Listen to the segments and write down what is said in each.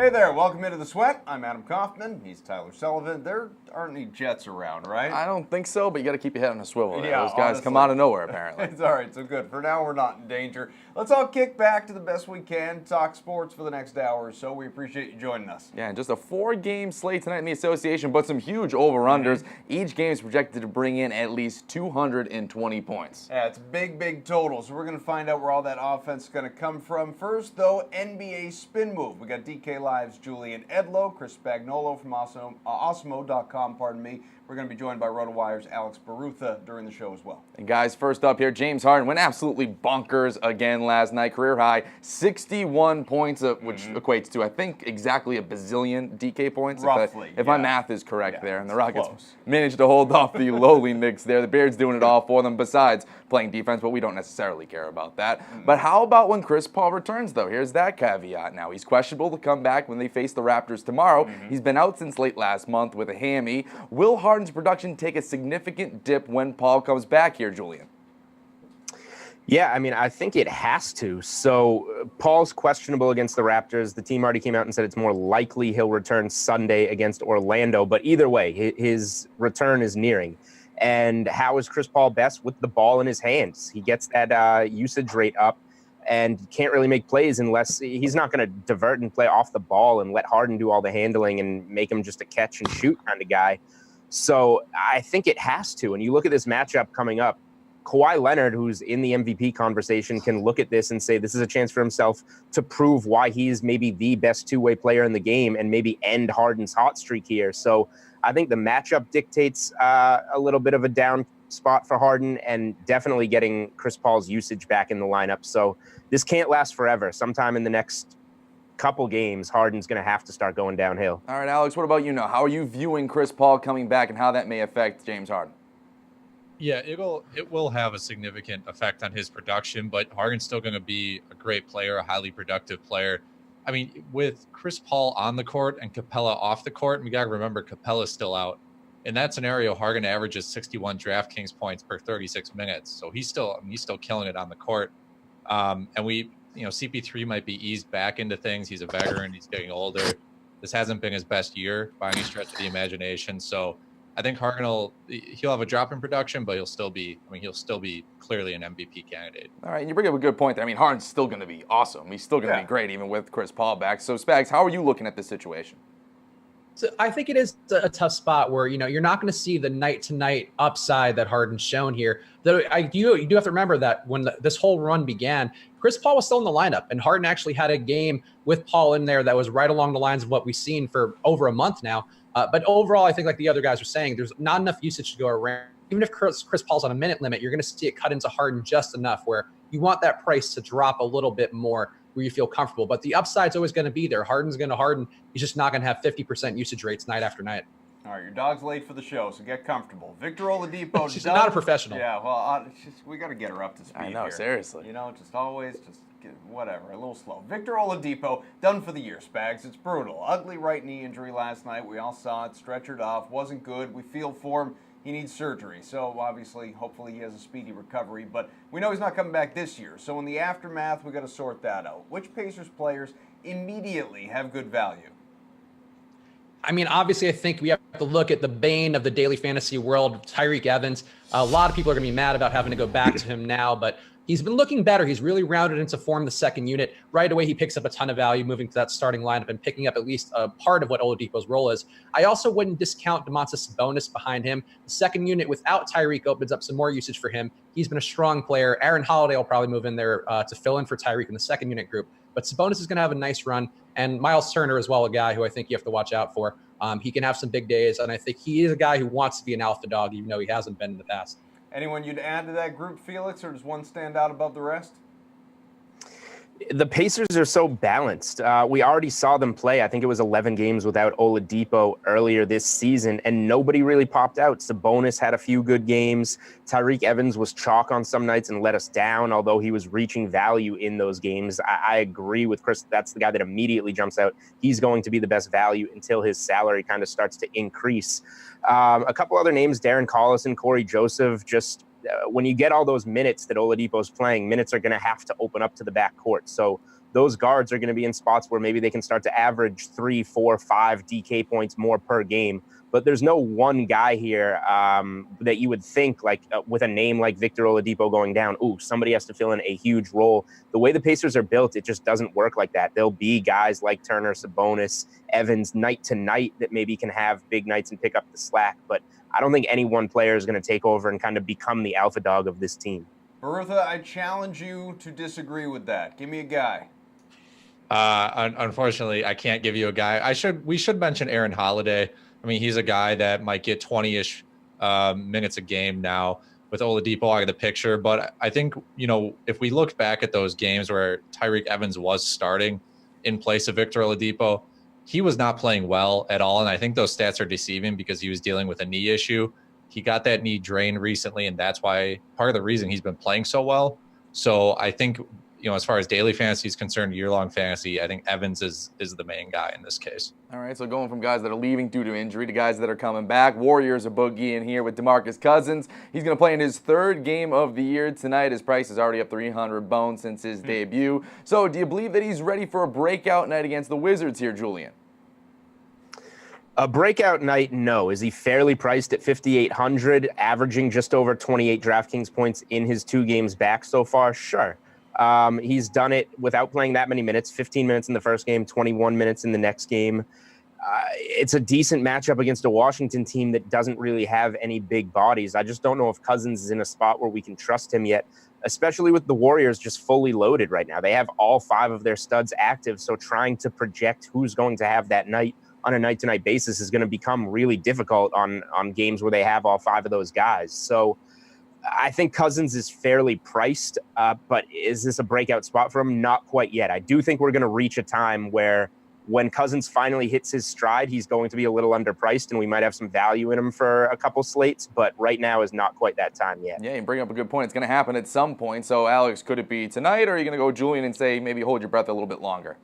Hey there, welcome into The Sweat. I'm Adam Kaufman. He's Tyler Sullivan. There aren't any Jets around, right? I don't think so, but you got to keep your head on a swivel. Yeah, those guys come out of nowhere, apparently. It's all right, so good. For now, we're not in danger. Let's all kick back to the best we can, talk sports for the next hour or so. We appreciate you joining us. Yeah, and just a 4-game slate tonight in the association, but some huge over-unders. Each game is projected to bring in at least 220 points. Yeah, it's big, big total, so we're going to find out where all that offense is going to come from. First, though, NBA spin move. We got DK Live's Julian Edlow, Chris Spagnolo from Osmo.com, We're going to be joined by RotoWire's Alex Barutha during the show as well. And guys, first up here, James Harden went absolutely bonkers again last night. Career high, 61 points, which equates to, I think, exactly a bazillion DK points. Roughly, if my math is correct there. And the Rockets close. managed to hold off the lowly Knicks there. The Bears doing it all for them, besides playing defense, but we don't necessarily care about that. But how about when Chris Paul returns, though? Here's that caveat now. He's questionable to come back when they face the Raptors tomorrow. He's been out since late last month with a hammy. Will Harden's production take a significant dip when Paul comes back here, Julian? Yeah, I mean, I think it has to. So Paul's questionable against the Raptors. The team already came out and said it's more likely he'll return Sunday against Orlando. But either way, his return is nearing. And how is Chris Paul best? With the ball in his hands. He gets that usage rate up and can't really make plays unless he's not going to divert and play off the ball and let Harden do all the handling and make him just a catch and shoot kind of guy. So I think it has to. And you look at this matchup coming up, Kawhi Leonard, who's in the MVP conversation, can look at this and say this is a chance for himself to prove why he's maybe the best two-way player in the game and maybe end Harden's hot streak here. So I think the matchup dictates a little bit of a down spot for Harden and definitely getting Chris Paul's usage back in the lineup. So this can't last forever. Sometime in the next couple games, Harden's going to have to start going downhill. All right, Alex, what about you now? How are you viewing Chris Paul coming back and how that may affect James Harden? Yeah, it will have a significant effect on his production, but Harden's still going to be a great player, a highly productive player. I mean, with Chris Paul on the court and Capella off the court, we got to remember Capella's still out. In that scenario, Harden averages 61 DraftKings points per 36 minutes. So he's still killing it on the court. And CP3 might be eased back into things. He's a veteran. He's getting older. This hasn't been his best year by any stretch of the imagination. So I think Harden he'll have a drop in production, but he'll still be clearly an MVP candidate. All right, and you bring up a good point there. I mean, Harden's still going to be awesome. He's still going to be great even with Chris Paul back. So, Spags, how are you looking at this situation? So I think it is a tough spot where, you're not going to see the night-to-night upside that Harden's shown here. Though you do have to remember that when this whole run began, Chris Paul was still in the lineup, and Harden actually had a game with Paul in there that was right along the lines of what we've seen for over a month now. But overall, I think like the other guys were saying, there's not enough usage to go around. Even if Chris Paul's on a minute limit, you're going to see it cut into Harden just enough where you want that price to drop a little bit more where you feel comfortable. But the upside's always going to be there. Harden's going to harden. He's just not going to have 50% usage rates night after night. All right, your dog's late for the show, so get comfortable. Victor Oladipo. She's not a professional. Yeah, well, we got to get her up to speed. I know, here. seriously. Just always whatever, a little slow. Victor Oladipo, done for the year, Spags. It's brutal. Ugly right knee injury last night. We all saw it. Stretchered off. Wasn't good. We feel for him. He needs surgery. So, obviously, hopefully he has a speedy recovery. But we know he's not coming back this year. So, in the aftermath, we got to sort that out. Which Pacers players immediately have good value? I mean, obviously, I think we have to look at the bane of the daily fantasy world, Tyreke Evans. A lot of people are going to be mad about having to go back to him now, but he's been looking better. He's really rounded into form the second unit. Right away, he picks up a ton of value moving to that starting lineup and picking up at least a part of what Oladipo's role is. I also wouldn't discount Domantas Sabonis behind him. The second unit without Tyreke opens up some more usage for him. He's been a strong player. Aaron Holiday will probably move in there to fill in for Tyreke in the second unit group. But Sabonis is going to have a nice run. And Miles Turner as well, a guy who I think you have to watch out for. He can have some big days, and I think he is a guy who wants to be an alpha dog, even though he hasn't been in the past. Anyone you'd add to that group, Felix, or does one stand out above the rest? The Pacers are so balanced. We already saw them play. I think it was 11 games without Oladipo earlier this season, and nobody really popped out. Sabonis had a few good games. Tyreke Evans was chalk on some nights and let us down, although he was reaching value in those games. I agree with Chris. That's the guy that immediately jumps out. He's going to be the best value until his salary kind of starts to increase. A couple other names, Darren Collison, Corey Joseph, just when you get all those minutes that Oladipo's playing, minutes are going to have to open up to the backcourt. So those guards are going to be in spots where maybe they can start to average 3, 4, 5 DK points more per game. But there's no one guy here that you would think, like with a name like Victor Oladipo going down, ooh, somebody has to fill in a huge role. The way the Pacers are built, it just doesn't work like that. There'll be guys like Turner, Sabonis, Evans, night to night that maybe can have big nights and pick up the slack. But I don't think any one player is going to take over and kind of become the alpha dog of this team. Bertha, I challenge you to disagree with that. Give me a guy. Unfortunately, I can't give you a guy. We should mention Aaron Holiday. I mean, he's a guy that might get 20-ish minutes a game now with Oladipo out of the picture. But I think, if we look back at those games where Tyreke Evans was starting in place of Victor Oladipo, he was not playing well at all. And I think those stats are deceiving because he was dealing with a knee issue. He got that knee drained recently, and that's why part of the reason he's been playing so well. So I think, as far as daily fantasy is concerned, year-long fantasy, I think Evans is the main guy in this case. All right, so going from guys that are leaving due to injury to guys that are coming back. Warriors are boogie in here with DeMarcus Cousins. He's going to play in his third game of the year tonight. His price is already up 300 bones since his debut. So do you believe that he's ready for a breakout night against the Wizards here, Julian? A breakout night, no. Is he fairly priced at 5,800, averaging just over 28 DraftKings points in his 2 games back so far? Sure. He's done it without playing that many minutes, 15 minutes in the first game, 21 minutes in the next game. It's a decent matchup against a Washington team that doesn't really have any big bodies. I just don't know if Cousins is in a spot where we can trust him yet, especially with the Warriors just fully loaded right now. They have all 5 of their studs active, so trying to project who's going to have that night on a night-to-night basis is going to become really difficult on games where they have all 5 of those guys. So I think Cousins is fairly priced, but is this a breakout spot for him? Not quite yet. I do think we're going to reach a time where when Cousins finally hits his stride, he's going to be a little underpriced, and we might have some value in him for a couple slates, but right now is not quite that time yet. Yeah, you bring up a good point. It's going to happen at some point. So, Alex, could it be tonight, or are you going to go Julian and say maybe hold your breath a little bit longer?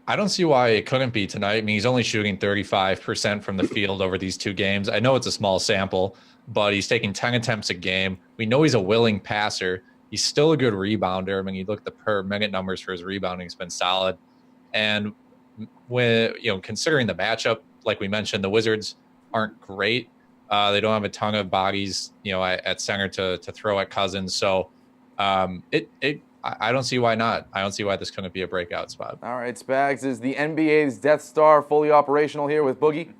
I don't see why it couldn't be tonight. I mean, he's only shooting 35% from the field over these 2 games. I know it's a small sample, but he's taking 10 attempts a game. We know he's a willing passer. He's still a good rebounder. I mean, you look at the per minute numbers for his rebounding, it's been solid. And when, considering the matchup, like we mentioned, the Wizards aren't great. They don't have a ton of bodies, at center to throw at Cousins. So I don't see why not. I don't see why this couldn't be a breakout spot. All right, Spags, is the NBA's Death Star fully operational here with Boogie?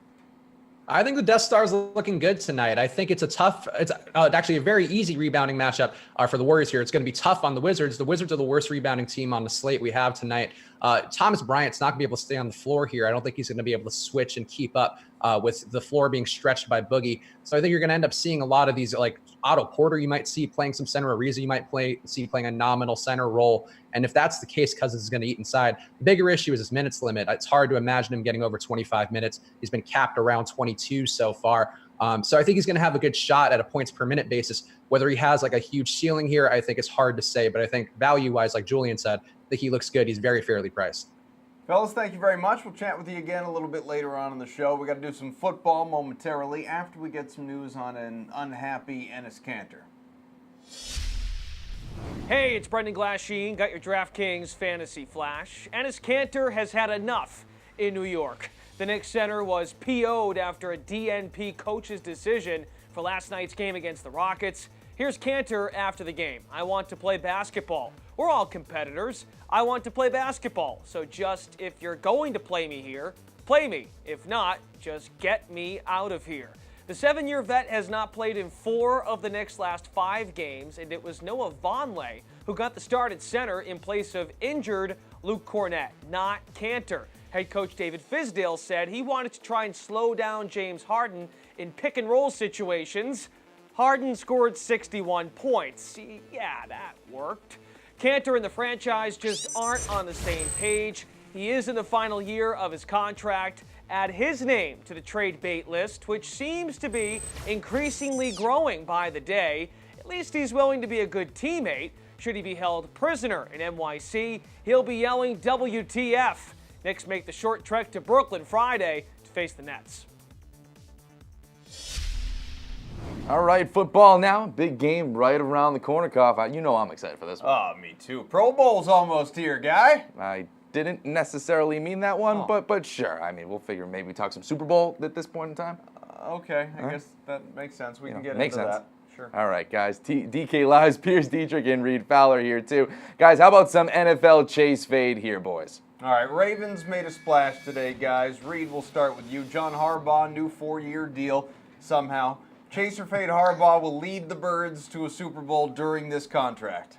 I think the Death Star is looking good tonight. I think it's actually a very easy rebounding matchup for the Warriors here. It's going to be tough on the Wizards. The Wizards are the worst rebounding team on the slate we have tonight. Thomas Bryant's not going to be able to stay on the floor here. I don't think he's going to be able to switch and keep up with the floor being stretched by Boogie. So I think you're going to end up seeing a lot of these, like Otto Porter, you might see playing some center. Ariza, you might see playing a nominal center role. And if that's the case, Cousins is going to eat inside. The bigger issue is his minutes limit. It's hard to imagine him getting over 25 minutes. He's been capped around 22 so far. So I think he's going to have a good shot at a points per minute basis. Whether he has like a huge ceiling here, I think it's hard to say. But I think value-wise, like Julian said, I think he looks good. He's very fairly priced. Fellas, thank you very much. We'll chat with you again a little bit later on in the show. We got to do some football momentarily after we get some news on an unhappy Enes Kanter. Hey, it's Brendan Glasheen. Got your DraftKings Fantasy Flash. Enes Kanter has had enough in New York. The Knicks center was PO'd after a DNP coach's decision for last night's game against the Rockets. Here's Kanter after the game. I want to play basketball. We're all competitors. I want to play basketball. So just if you're going to play me here, play me. If not, just get me out of here. The 7-year vet has not played in 4 of the Knicks' last 5 games, and it was Noah Vonleh who got the start at center in place of injured Luke Cornett, not Kanter. Head coach David Fizdale said he wanted to try and slow down James Harden in pick-and-roll situations. Harden scored 61 points. Yeah, that worked. Kanter and the franchise just aren't on the same page. He is in the final year of his contract. Add his name to the trade bait list, which seems to be increasingly growing by the day. At least he's willing to be a good teammate. Should he be held prisoner in NYC, he'll be yelling WTF. Knicks make the short trek to Brooklyn Friday to face the Nets. All right, football now. Big game right around the corner, Kauf. You know I'm excited for this one. Oh, me too. Pro Bowl's almost here, guy. I didn't necessarily mean that one, Oh. but sure. I mean, we'll figure maybe talk some Super Bowl at this point in time. Okay, I guess that makes sense. We can get makes into sense. that. Sure. All right, guys. DK Lives, Pierce Dietrich, and Reed Fowler here, too. Guys, how about some NFL chase fade here, boys? All right, Ravens made a splash today, guys. Reed, we'll start with you. John Harbaugh, new 4-year deal somehow. Chase or fade Harbaugh will lead the Birds to a Super Bowl during this contract.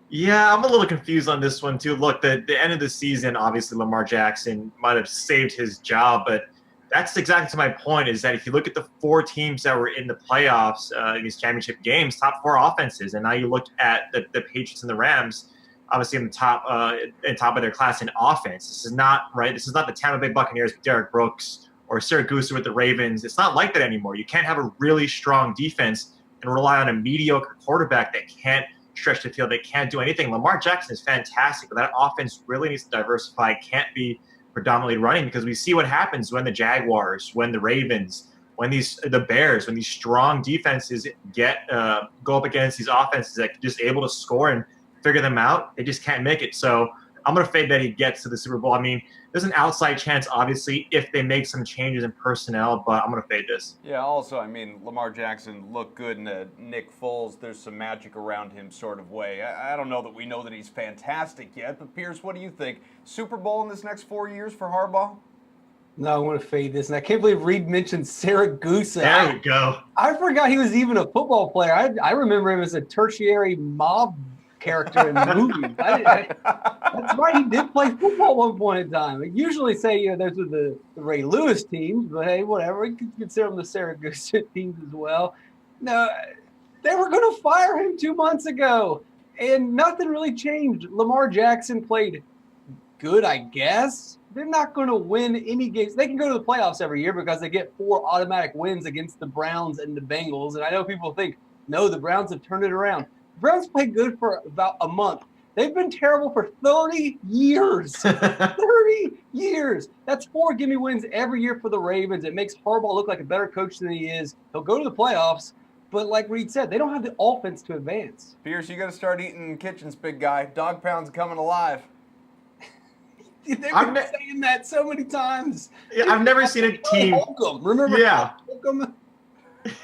Yeah, I'm a little confused on this one, too. Look, the end of the season, obviously Lamar Jackson might have saved his job, but that's exactly to my point, is that if you look at the 4 teams that were in the playoffs, in these championship games, top 4 offenses, and now you look at the Patriots and the Rams, obviously in top of their class in offense. This is not right. This is not the Tampa Bay Buccaneers with Derek Brooks or Syracuse with the Ravens. It's not like that anymore. You can't have a really strong defense and rely on a mediocre quarterback that can't stretch the field, that can't do anything. Lamar Jackson is fantastic, but that offense really needs to diversify. It can't be predominantly running, because we see what happens when the Jaguars, when the Ravens, when the Bears, when these strong defenses go up against these offenses that are just able to score and figure them out, they just can't make it. So I'm going to fade that he gets to the Super Bowl. I mean, there's an outside chance, obviously, if they make some changes in personnel, but I'm going to fade this. Yeah, also, I mean, Lamar Jackson looked good in a Nick Foles, there's some magic around him sort of way. I don't know that we know that he's fantastic yet, but Pierce, what do you think? Super Bowl in this next 4 years for Harbaugh? No, I want to fade this. And I can't believe Reed mentioned Syracuse. There we go. I forgot he was even a football player. I remember him as a tertiary mob character in movies. That's right. He did play football at one point in time. I usually say, those are the Ray Lewis teams, but hey, whatever. You can consider them the Syracuse teams as well. No, they were going to fire him 2 months ago, and nothing really changed. Lamar Jackson played good, I guess. They're not going to win any games. They can go to the playoffs every year because they get 4 automatic wins against the Browns and the Bengals. And I know people think, no, the Browns have turned it around. The Browns played good for about a month. They've been terrible for 30 years. 30 years. That's 4 gimme wins every year for the Ravens. It makes Harbaugh look like a better coach than he is. He'll go to the playoffs. But like Reed said, they don't have the offense to advance. Pierce, you got to start eating kitchens, big guy. Dog pound's coming alive. They've been saying that so many times. Yeah, I've never seen a team. Holcomb, remember? Yeah. Holcomb?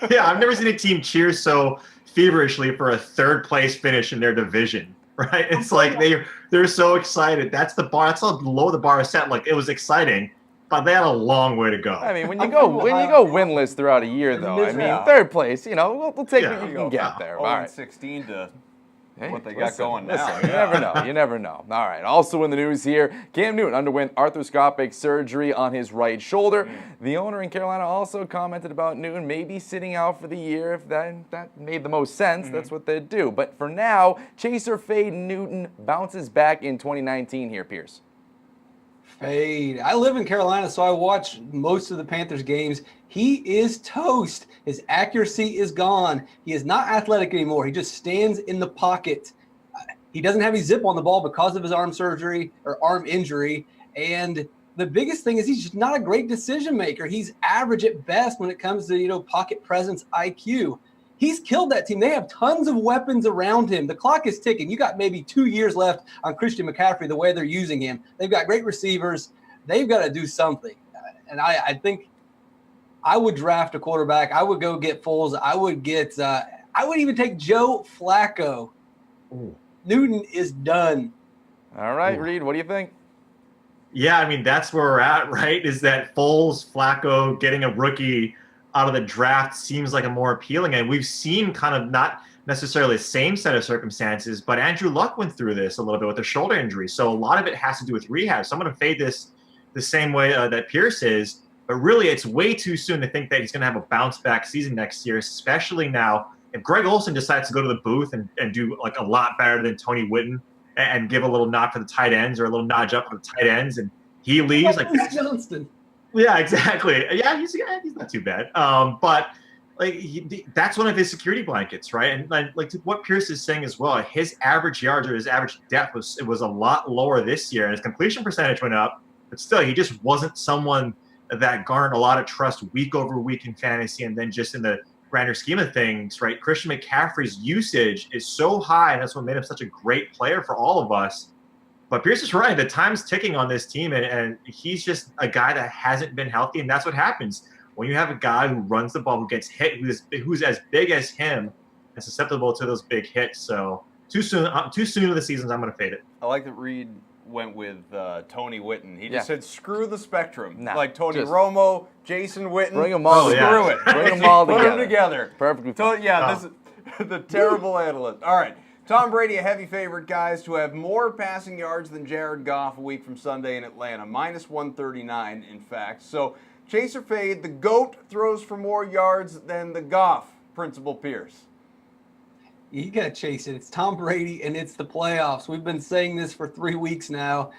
Yeah, I've never seen a team cheer so feverishly for a 3rd place finish in their division. Right? It's like they're so excited. That's the bar. That's how low the bar is set. Like, it was exciting, but they had a long way to go. I mean, when you go winless throughout a year, though, I mean, 3rd place, we'll take what you can get there. All right. 16 to Hey, what they got going now. Listen, you never know. You never know. All right. Also in the news here, Cam Newton underwent arthroscopic surgery on his right shoulder. The owner in Carolina also commented about Newton maybe sitting out for the year. If that made the most sense, that's what they'd do. But for now, chase or fade Newton bounces back in 2019 here, Pierce. Fade. I live in Carolina, so I watch most of the Panthers games. He is toast. His accuracy is gone. He is not athletic anymore. He just stands in the pocket. He doesn't have any zip on the ball because of his arm surgery or arm injury. And the biggest thing is he's just not a great decision maker. He's average at best when it comes to, pocket presence IQ. He's killed that team. They have tons of weapons around him. The clock is ticking. You got maybe 2 years left on Christian McCaffrey the way they're using him. They've got great receivers. They've got to do something. And I think I would draft a quarterback. I would go get Foles. I would even take Joe Flacco. Ooh. Newton is done. All right, Reed, what do you think? Yeah, I mean, that's where we're at, right? Is that Foles, Flacco, getting a rookie out of the draft seems like a more appealing. And we've seen kind of not necessarily the same set of circumstances, but Andrew Luck went through this a little bit with a shoulder injury. So a lot of it has to do with rehab. So I'm going to fade this the same way that Pierce is. But really, it's way too soon to think that he's going to have a bounce-back season next year, especially now. If Greg Olsen decides to go to the booth and do like a lot better than Tony Whitten and give a little nod for the tight ends or a little nudge up for the tight ends, and he leaves, like Johnston. Yeah, exactly. Yeah, he's not too bad. But that's one of his security blankets, right? And like what Pierce is saying as well, his average yards or his average depth was a lot lower this year, and his completion percentage went up. But still, he just wasn't someone that garnered a lot of trust week over week in fantasy, and then just in the grander scheme of things, right, Christian McCaffrey's usage is so high, and that's what made him such a great player for all of us. But Pierce is right. The time's ticking on this team, and he's just a guy that hasn't been healthy, and that's what happens when you have a guy who runs the ball, who gets hit, who's as big as him, and susceptible to those big hits. So too soon of the season, I'm going to fade it. I like that Reed went with Tony Witten. He just said, screw the spectrum. Nah, like Tony Romo, Jason Witten. Bring them all together. Screw it. Bring them all Put them together. together. Perfectly So, fine. yeah, this is the terrible analyst. All right. Tom Brady, a heavy favorite, guys, to have more passing yards than Jared Goff a week from Sunday in Atlanta. Minus 139, in fact. So, chase or fade, the GOAT throws for more yards than the Goff, Principal Pierce. You got to chase it. It's Tom Brady, and it's the playoffs. We've been saying this for 3 weeks now.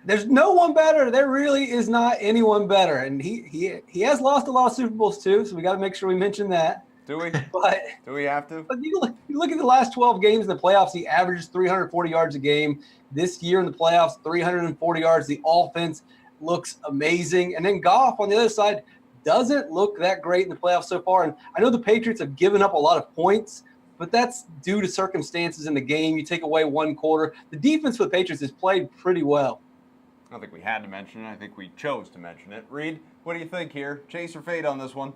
There's no one better. There really is not anyone better. And he has lost a lot of Super Bowls, too, so we got to make sure we mention that. Do we? But Do we have to? But you look at the last 12 games in the playoffs, he averages 340 yards a game. This year in the playoffs, 340 yards. The offense looks amazing. And then Goff on the other side doesn't look that great in the playoffs so far. And I know the Patriots have given up a lot of points, but that's due to circumstances in the game. You take away one quarter. The defense for the Patriots has played pretty well. I don't think we had to mention it. I think we chose to mention it. Reed, what do you think here? Chase or fade on this one?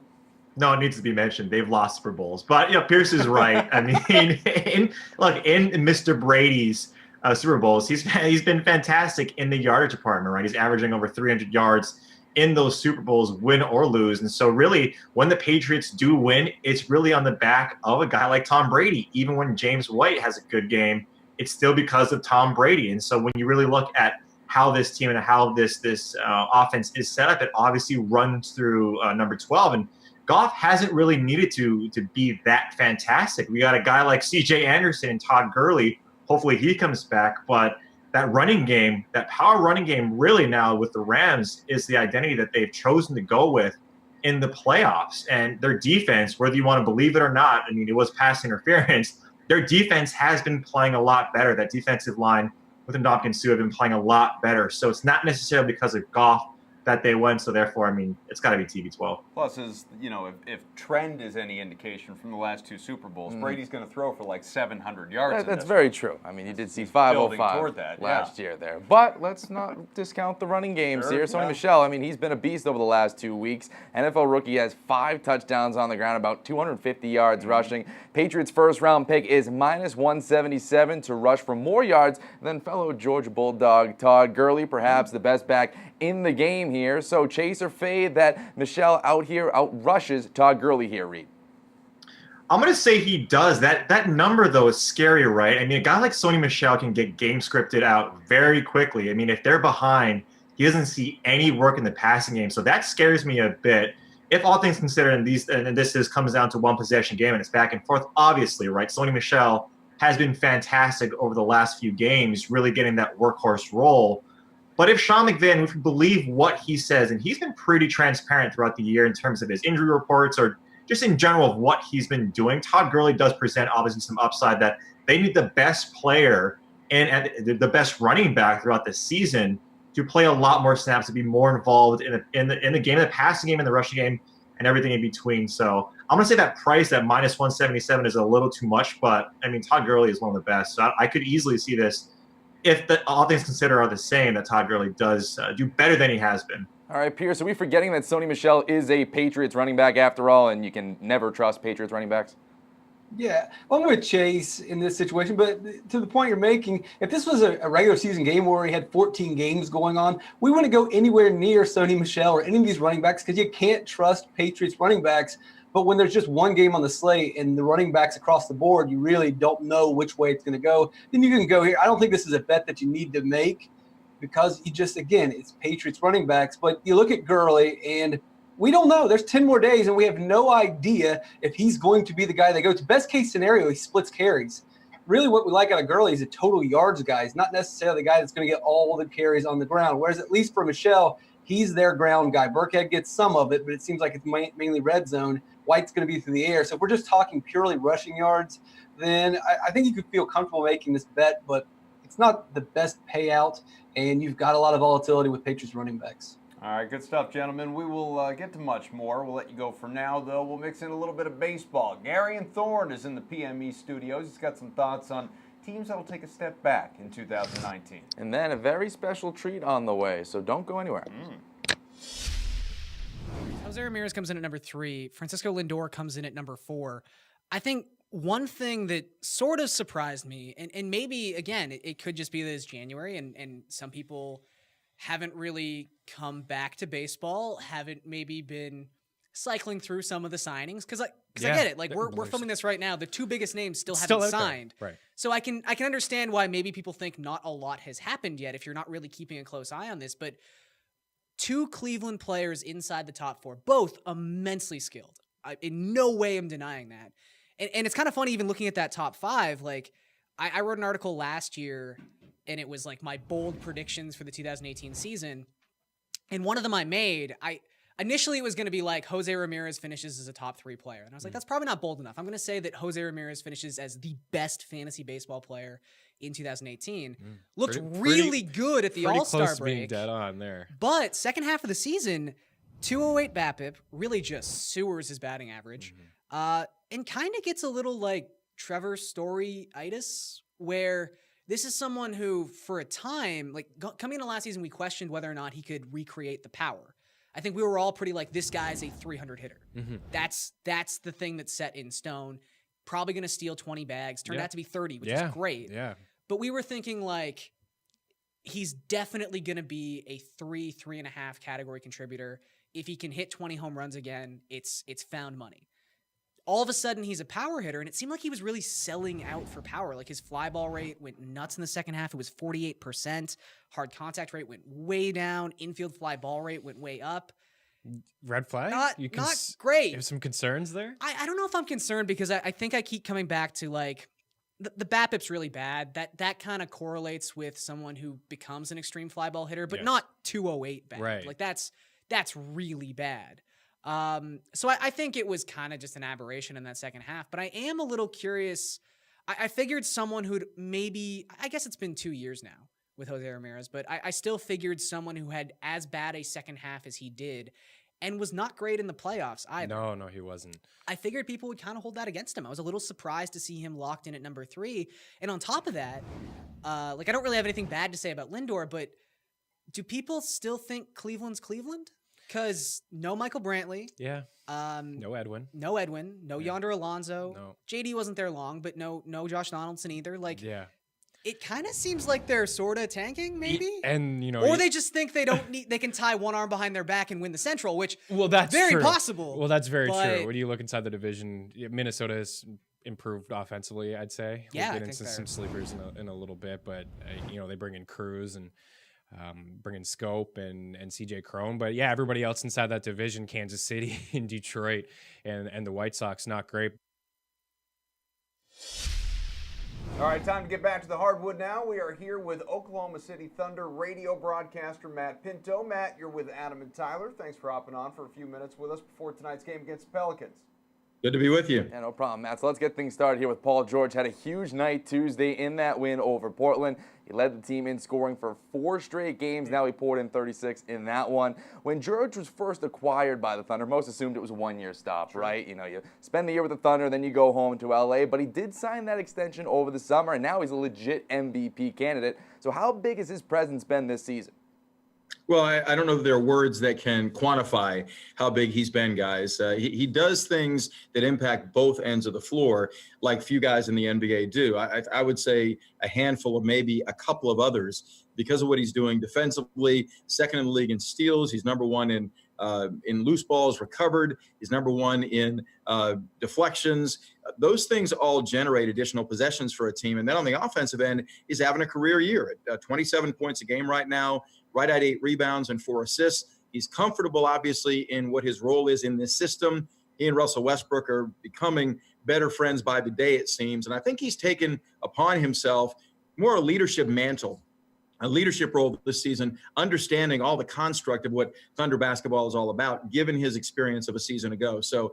No, it needs to be mentioned. They've lost Super Bowls. But, Pierce is right. I mean, in Mr. Brady's Super Bowls, he's been fantastic in the yardage department, right? He's averaging over 300 yards in those Super Bowls, win or lose. And so really, when the Patriots do win, it's really on the back of a guy like Tom Brady. Even when James White has a good game, it's still because of Tom Brady. And so when you really look at how this team and how this offense is set up, it obviously runs through number 12. And Goff hasn't really needed to be that fantastic. We got a guy like C.J. Anderson and Todd Gurley. Hopefully he comes back. But that running game, that power running game really now with the Rams is the identity that they've chosen to go with in the playoffs. And their defense, whether you want to believe it or not, I mean, it was pass interference. Their defense has been playing a lot better. That defensive line with Ndamukong Suh have been playing a lot better. So it's not necessarily because of Goff that they won, so therefore, I mean, it's got to be TB12. Plus, if trend is any indication from the last two Super Bowls, Brady's going to throw for like 700 yards. That's very true. I mean, he did see 505 last year there. But let's not discount the running games here. Sony Michel, I mean, he's been a beast over the last 2 weeks. NFL rookie has 5 touchdowns on the ground, about 250 yards rushing. Patriots' first-round pick is minus 177 to rush for more yards than fellow Georgia Bulldog Todd Gurley, perhaps the best back in the game here. So chase or fade that Michel outrushes Todd Gurley here, Reed? I'm going to say he does. That number, though, is scary, right? I mean, a guy like Sony Michel can get game scripted out very quickly. I mean, if they're behind, he doesn't see any work in the passing game. So that scares me a bit. If all things considered, and this comes down to one possession game and it's back and forth, obviously, right? Sony Michel has been fantastic over the last few games, really getting that workhorse role. But if Sean McVay, if we believe what he says, and he's been pretty transparent throughout the year in terms of his injury reports or just in general of what he's been doing, Todd Gurley does present obviously some upside that they need the best player and the best running back throughout the season to play a lot more snaps, to be more involved in the game, the passing game and the rushing game and everything in between. So I'm going to say that price at minus 177 is a little too much, but I mean, Todd Gurley is one of the best. So I could easily see this, if all things considered are the same, that Todd Gurley does do better than he has been. All right, Pierce, are we forgetting that Sony Michel is a Patriots running back after all, and you can never trust Patriots running backs? Yeah, I'm with Chase in this situation, but to the point you're making, if this was a regular season game where we had 14 games going on, we wouldn't go anywhere near Sony Michel or any of these running backs because you can't trust Patriots running backs. But when there's just one game on the slate and the running backs across the board, you really don't know which way it's going to go. Then you can go here. I don't think this is a bet that you need to make because it's Patriots running backs. But you look at Gurley, and we don't know. There's 10 more days, and we have no idea if he's going to be the guy that goes. Best case scenario, he splits carries. Really what we like out of Gurley is a total yards guy. He's not necessarily the guy that's going to get all the carries on the ground, whereas at least for Michel, he's their ground guy. Burkhead gets some of it, but it seems like it's mainly red zone. White's going to be through the air. So if we're just talking purely rushing yards, then I think you could feel comfortable making this bet, but it's not the best payout, and you've got a lot of volatility with Patriots running backs. All right, good stuff, gentlemen. We will get to much more. We'll let you go for now, though. We'll mix in a little bit of baseball. Gary and Thorne is in the PME studios. He's got some thoughts on teams that will take a step back in 2019. And then a very special treat on the way, so don't go anywhere. Jose Ramirez comes in at number 3. Francisco Lindor comes in at number 4. I think one thing that sort of surprised me, and maybe, again, it could just be that it's January and some people haven't really come back to baseball, haven't maybe been cycling through some of the signings. Because I get it. Like, we're filming this right now. The 2 biggest names still haven't signed. Right. So I can understand why maybe people think not a lot has happened yet if you're not really keeping a close eye on this. But 2 Cleveland players inside the top 4, both immensely skilled. In no way am denying that. And it's kind of funny even looking at that top 5. Like, I wrote an article last year, and it was like my bold predictions for the 2018 season. And one of them I made, initially it was going to be like Jose Ramirez finishes as a top 3 player. And I was like, that's probably not bold enough. I'm going to say that Jose Ramirez finishes as the best fantasy baseball player in 2018. Looked really good at the All-Star close to being break. dead on there. But second half of the season, 208 BABIP, really just sewers his batting average. And kind of gets a little like Trevor Story-itis, where this is someone who, for a time, like coming into last season, we questioned whether or not he could recreate the power. I think we were all pretty like, this guy's a 300 hitter. That's the thing that's set in stone. Probably going to steal 20 bags. Turned out to be 30, which is great. Yeah. But we were thinking like, he's definitely going to be a 3.5 category contributor. If he can hit 20 home runs again, it's found money. All of a sudden, he's a power hitter, and it seemed like he was really selling out for power. Like, his fly ball rate went nuts in the second half. It was 48%. Hard contact rate went way down. Infield fly ball rate went way up. Red flag? Not great. You have some concerns there? I don't know if I'm concerned because I think I keep coming back to, like, the BABIP's really bad. That kind of correlates with someone who becomes an extreme fly ball hitter, but not 208 BABIP. Right. Like, that's really bad. So I think it was kind of just an aberration in that second half, but I am a little curious. I figured someone who'd maybe, I guess it's been 2 years now with Jose Ramirez, but I still figured someone who had as bad a second half as he did and was not great in the playoffs either. No, he wasn't. I figured people would kind of hold that against him. I was a little surprised to see him locked in at number 3. And on top of that, like, I don't really have anything bad to say about Lindor, but do people still think Cleveland's Cleveland? Because no Michael Brantley. Yeah. No Edwin. No Yonder Alonso. No. JD wasn't there long, but no Josh Donaldson either. Like, Yeah. it kind of seems like they're sort of tanking, maybe. And or they just think they can tie one arm behind their back and win the Central, which that's very true. possible. Well, that's very but true. When you look inside the division, Minnesota has improved offensively, I'd say. Yeah, We'll get I into think some sleepers in a little bit, but they bring in Cruz and bring in Scope and CJ Crone. But yeah, everybody else inside that division, Kansas City and Detroit and the White Sox, not great. All right, time to get back to the hardwood now. We are here with Oklahoma City Thunder radio broadcaster Matt Pinto. Matt, you're with Adam and Tyler. Thanks for hopping on for a few minutes with us before tonight's game against the Pelicans. Good to be with you. Yeah, no problem, Matt. So let's get things started here with Paul George. Had a huge night Tuesday in that win over Portland. He led the team in scoring for 4 straight games. Now he poured in 36 in that one. When George was first acquired by the Thunder, most assumed it was a one-year stop, right? You spend the year with the Thunder, then you go home to L.A. But he did sign that extension over the summer, and now he's a legit MVP candidate. So how big has his presence been this season? Well, I don't know that there are words that can quantify how big he's been, guys. He does things that impact both ends of the floor like few guys in the NBA do. I would say a handful of maybe a couple of others because of what he's doing defensively, second in the league in steals. He's number 1 in loose balls recovered. He's number 1 in deflections. Those things all generate additional possessions for a team. And then on the offensive end, he's having a career year at 27 points a game right now, right at 8 rebounds and 4 assists. He's comfortable, obviously, in what his role is in this system. He and Russell Westbrook are becoming better friends by the day, it seems. And I think he's taken upon himself more a leadership mantle, a leadership role this season, understanding all the construct of what Thunder basketball is all about, given his experience of a season ago. So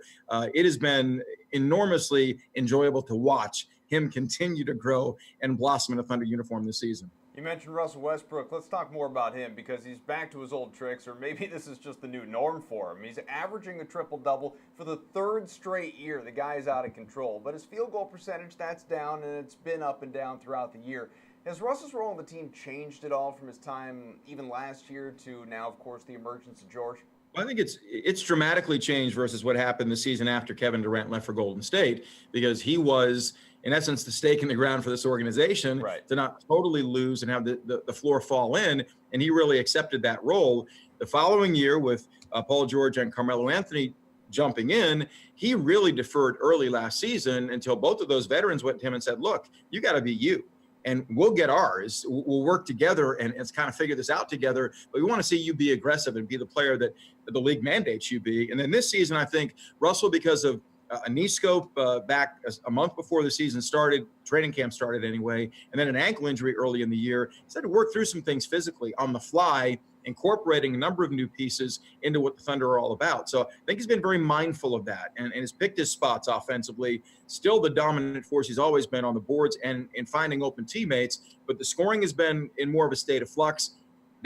it has been enormously enjoyable to watch him continue to grow and blossom in a Thunder uniform this season. You mentioned Russell Westbrook. Let's talk more about him because he's back to his old tricks, or maybe this is just the new norm for him. He's averaging a triple-double for the third straight year. The guy is out of control, but his field goal percentage, that's down, and it's been up and down throughout the year. Has Russell's role on the team changed at all from his time even last year to now, of course, the emergence of George? I think it's dramatically changed versus what happened the season after Kevin Durant left for Golden State, because he was, in essence, the stake in the ground for this organization to not totally lose and have the floor fall in, and he really accepted that role. The following year, with Paul George and Carmelo Anthony jumping in, he really deferred early last season until both of those veterans went to him and said, look, you got to be you. And we'll get ours. We'll work together and kind of figure this out together. But we want to see you be aggressive and be the player that the league mandates you be. And then this season, I think Russell, because of a knee scope back a month before the season started, training camp started anyway, and then an ankle injury early in the year, he's had to work through some things physically on the fly, incorporating a number of new pieces into what the Thunder are all about. So I think he's been very mindful of that and has picked his spots offensively. Still the dominant force he's always been on the boards and in finding open teammates, but the scoring has been in more of a state of flux.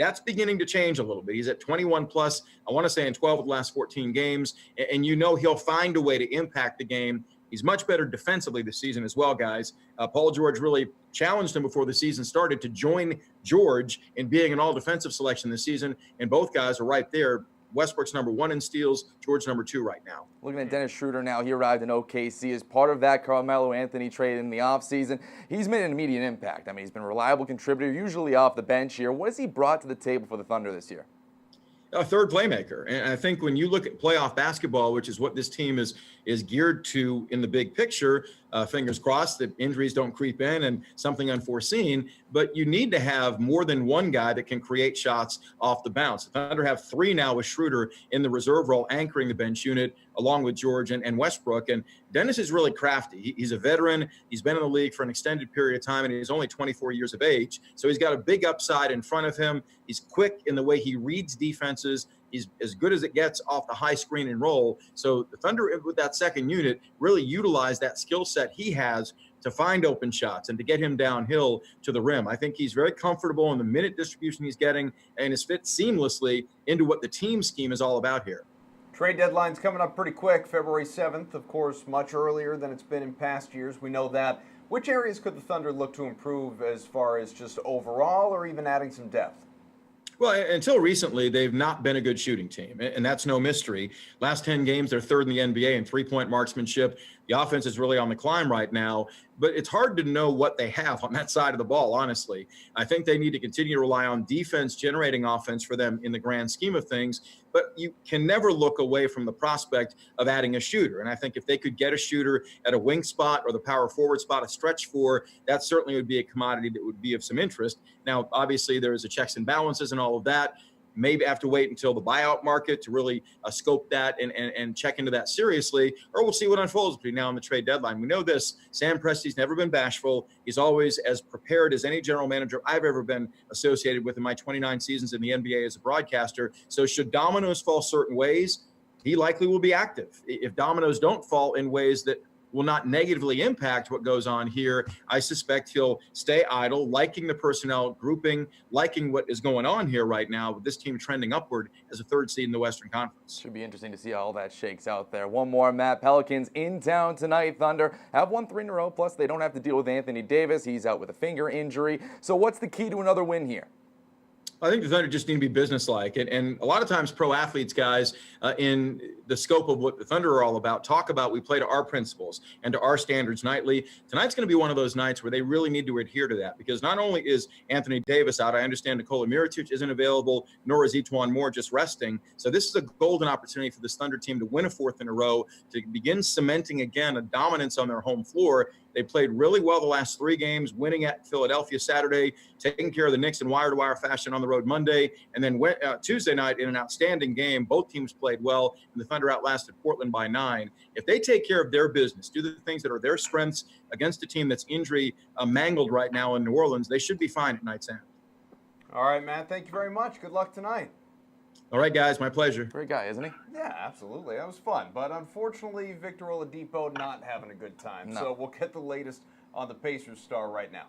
That's beginning to change a little bit. He's at 21 plus, I want to say in 12 of the last 14 games, and you know he'll find a way to impact the game. He's much better defensively this season as well, guys. Paul George really challenged him before the season started to join George in being an all-defensive selection this season, and both guys are right there. Westbrook's number 1 in steals, George number 2 right now. Looking at Dennis Schroeder now, he arrived in OKC as part of that Carmelo Anthony trade in the offseason. He's made an immediate impact. I mean, he's been a reliable contributor, usually off the bench here. What has he brought to the table for the Thunder this year? A third playmaker. And I think when you look at playoff basketball, which is what this team is geared to in the big picture, fingers crossed that injuries don't creep in and something unforeseen, but you need to have more than one guy that can create shots off the bounce. The Thunder have 3 now with Schroeder in the reserve role, anchoring the bench unit along with George and Westbrook. And Dennis is really crafty. He's a veteran. He's been in the league for an extended period of time, and he's only 24 years of age. So he's got a big upside in front of him. He's quick in the way he reads defenses. He's as good as it gets off the high screen and roll. So the Thunder, with that second unit, really utilize that skill set he has to find open shots and to get him downhill to the rim. I think he's very comfortable in the minute distribution he's getting and is fit seamlessly into what the team scheme is all about here. Trade deadline's coming up pretty quick, February 7th, of course, much earlier than it's been in past years. We know that. Which areas could the Thunder look to improve as far as just overall or even adding some depth? Well, until recently, they've not been a good shooting team, and that's no mystery. Last 10 games, they're third in the NBA in three-point marksmanship. The offense is really on the climb right now, but it's hard to know what they have on that side of the ball, honestly. I think they need to continue to rely on defense generating offense for them in the grand scheme of things, but you can never look away from the prospect of adding a shooter. And I think if they could get a shooter at a wing spot or the power forward spot, a stretch four, that certainly would be a commodity that would be of some interest. Now, obviously, there's a checks and balances and all of that. Maybe have to wait until the buyout market to really scope that and check into that seriously, or we'll see what unfolds between now and the trade deadline. We know this, Sam Presti's never been bashful. He's always as prepared as any general manager I've ever been associated with in my 29 seasons in the NBA as a broadcaster. So should dominoes fall certain ways, he likely will be active. If dominoes don't fall in ways that will not negatively impact what goes on here, I suspect he'll stay idle, liking the personnel grouping, liking what is going on here right now with this team trending upward as a third seed in the Western Conference. Should be interesting to see how all that shakes out there. One more, Matt. Pelicans in town tonight. Thunder have won 3 in a row, plus they don't have to deal with Anthony Davis. He's out with a finger injury. So what's the key to another win here? I think the Thunder just need to be businesslike. And a lot of times pro athletes, guys, in the scope of what the Thunder are all about, talk about we play to our principles and to our standards nightly. Tonight's going to be one of those nights where they really need to adhere to that, because not only is Anthony Davis out, I understand Nikola Mirotic isn't available, nor is Etuan Moore just resting. So this is a golden opportunity for this Thunder team to win a 4th in a row, to begin cementing again a dominance on their home floor. They played really well the last 3 games, winning at Philadelphia Saturday, taking care of the Knicks in wire-to-wire fashion on the road Monday, and then went Tuesday night in an outstanding game. Both teams played well, and the Thunder outlasted Portland by 9. If they take care of their business, do the things that are their strengths against a team that's injury mangled right now in New Orleans, they should be fine at night's end. All right, Matt, thank you very much. Good luck tonight. All right, guys, my pleasure. Great guy, isn't he? Yeah, absolutely. That was fun. But unfortunately, Victor Oladipo not having a good time. No. So we'll get the latest on the Pacers star right now.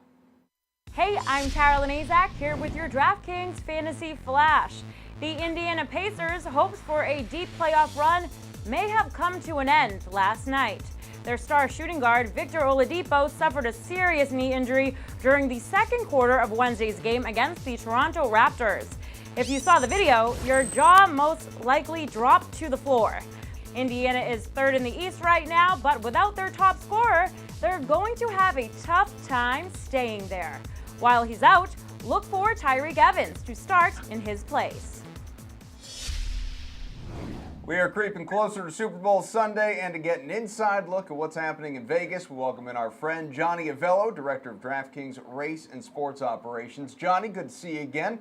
Hey, I'm Carolyn Azak here with your DraftKings Fantasy Flash. The Indiana Pacers' hopes for a deep playoff run may have come to an end last night. Their star shooting guard, Victor Oladipo, suffered a serious knee injury during the second quarter of Wednesday's game against the Toronto Raptors. If you saw the video, your jaw most likely dropped to the floor. Indiana is third in the East right now, but without their top scorer, they're going to have a tough time staying there. While he's out, look for Tyreke Evans to start in his place. We are creeping closer to Super Bowl Sunday, and to get an inside look at what's happening in Vegas, we welcome in our friend Johnny Avello, Director of DraftKings Race and Sports Operations. Johnny, good to see you again.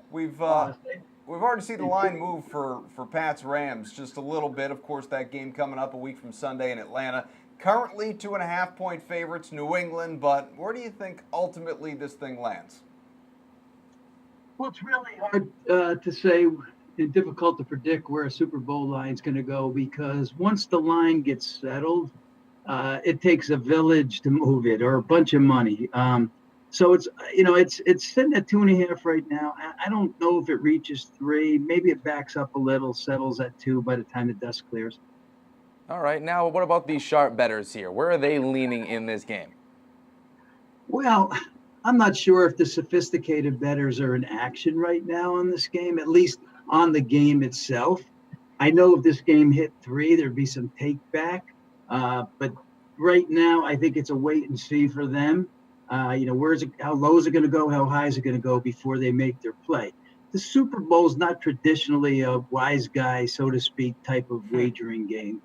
We've already seen the line move for Pats Rams just a little bit. Of course, that game coming up a week from Sunday in Atlanta. Currently 2.5-point favorites, New England, but where do you think ultimately this thing lands? Well, it's really hard to say and difficult to predict where a Super Bowl line is going to go, because once the line gets settled, it takes a village to move it, or a bunch of money. So it's sitting at 2.5 right now. I don't know if it reaches 3. Maybe it backs up a little, settles at 2 by the time the dust clears. All right, now what about these sharp bettors here? Where are they leaning in this game? Well, I'm not sure if the sophisticated bettors are in action right now on this game, at least on the game itself. I know if this game hit 3, there'd be some take back. But right now, I think it's a wait and see for them. How low is it going to go? How high is it going to go before they make their play? The Super Bowl is not traditionally a wise guy, so to speak, type of wagering game.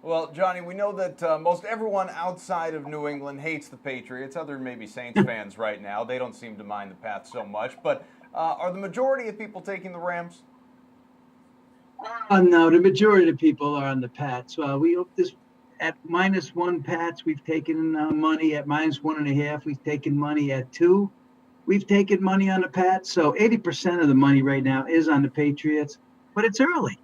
Well, Johnny, we know that most everyone outside of New England hates the Patriots, other than maybe Saints fans right now. They don't seem to mind the Pats so much. But are the majority of people taking the Rams? No, the majority of people are on the Pats. We hope this at -1 Pats, we've taken money. At -1.5, we've taken money. At 2, we've taken money on the Pats. So 80% of the money right now is on the Patriots, but it's early.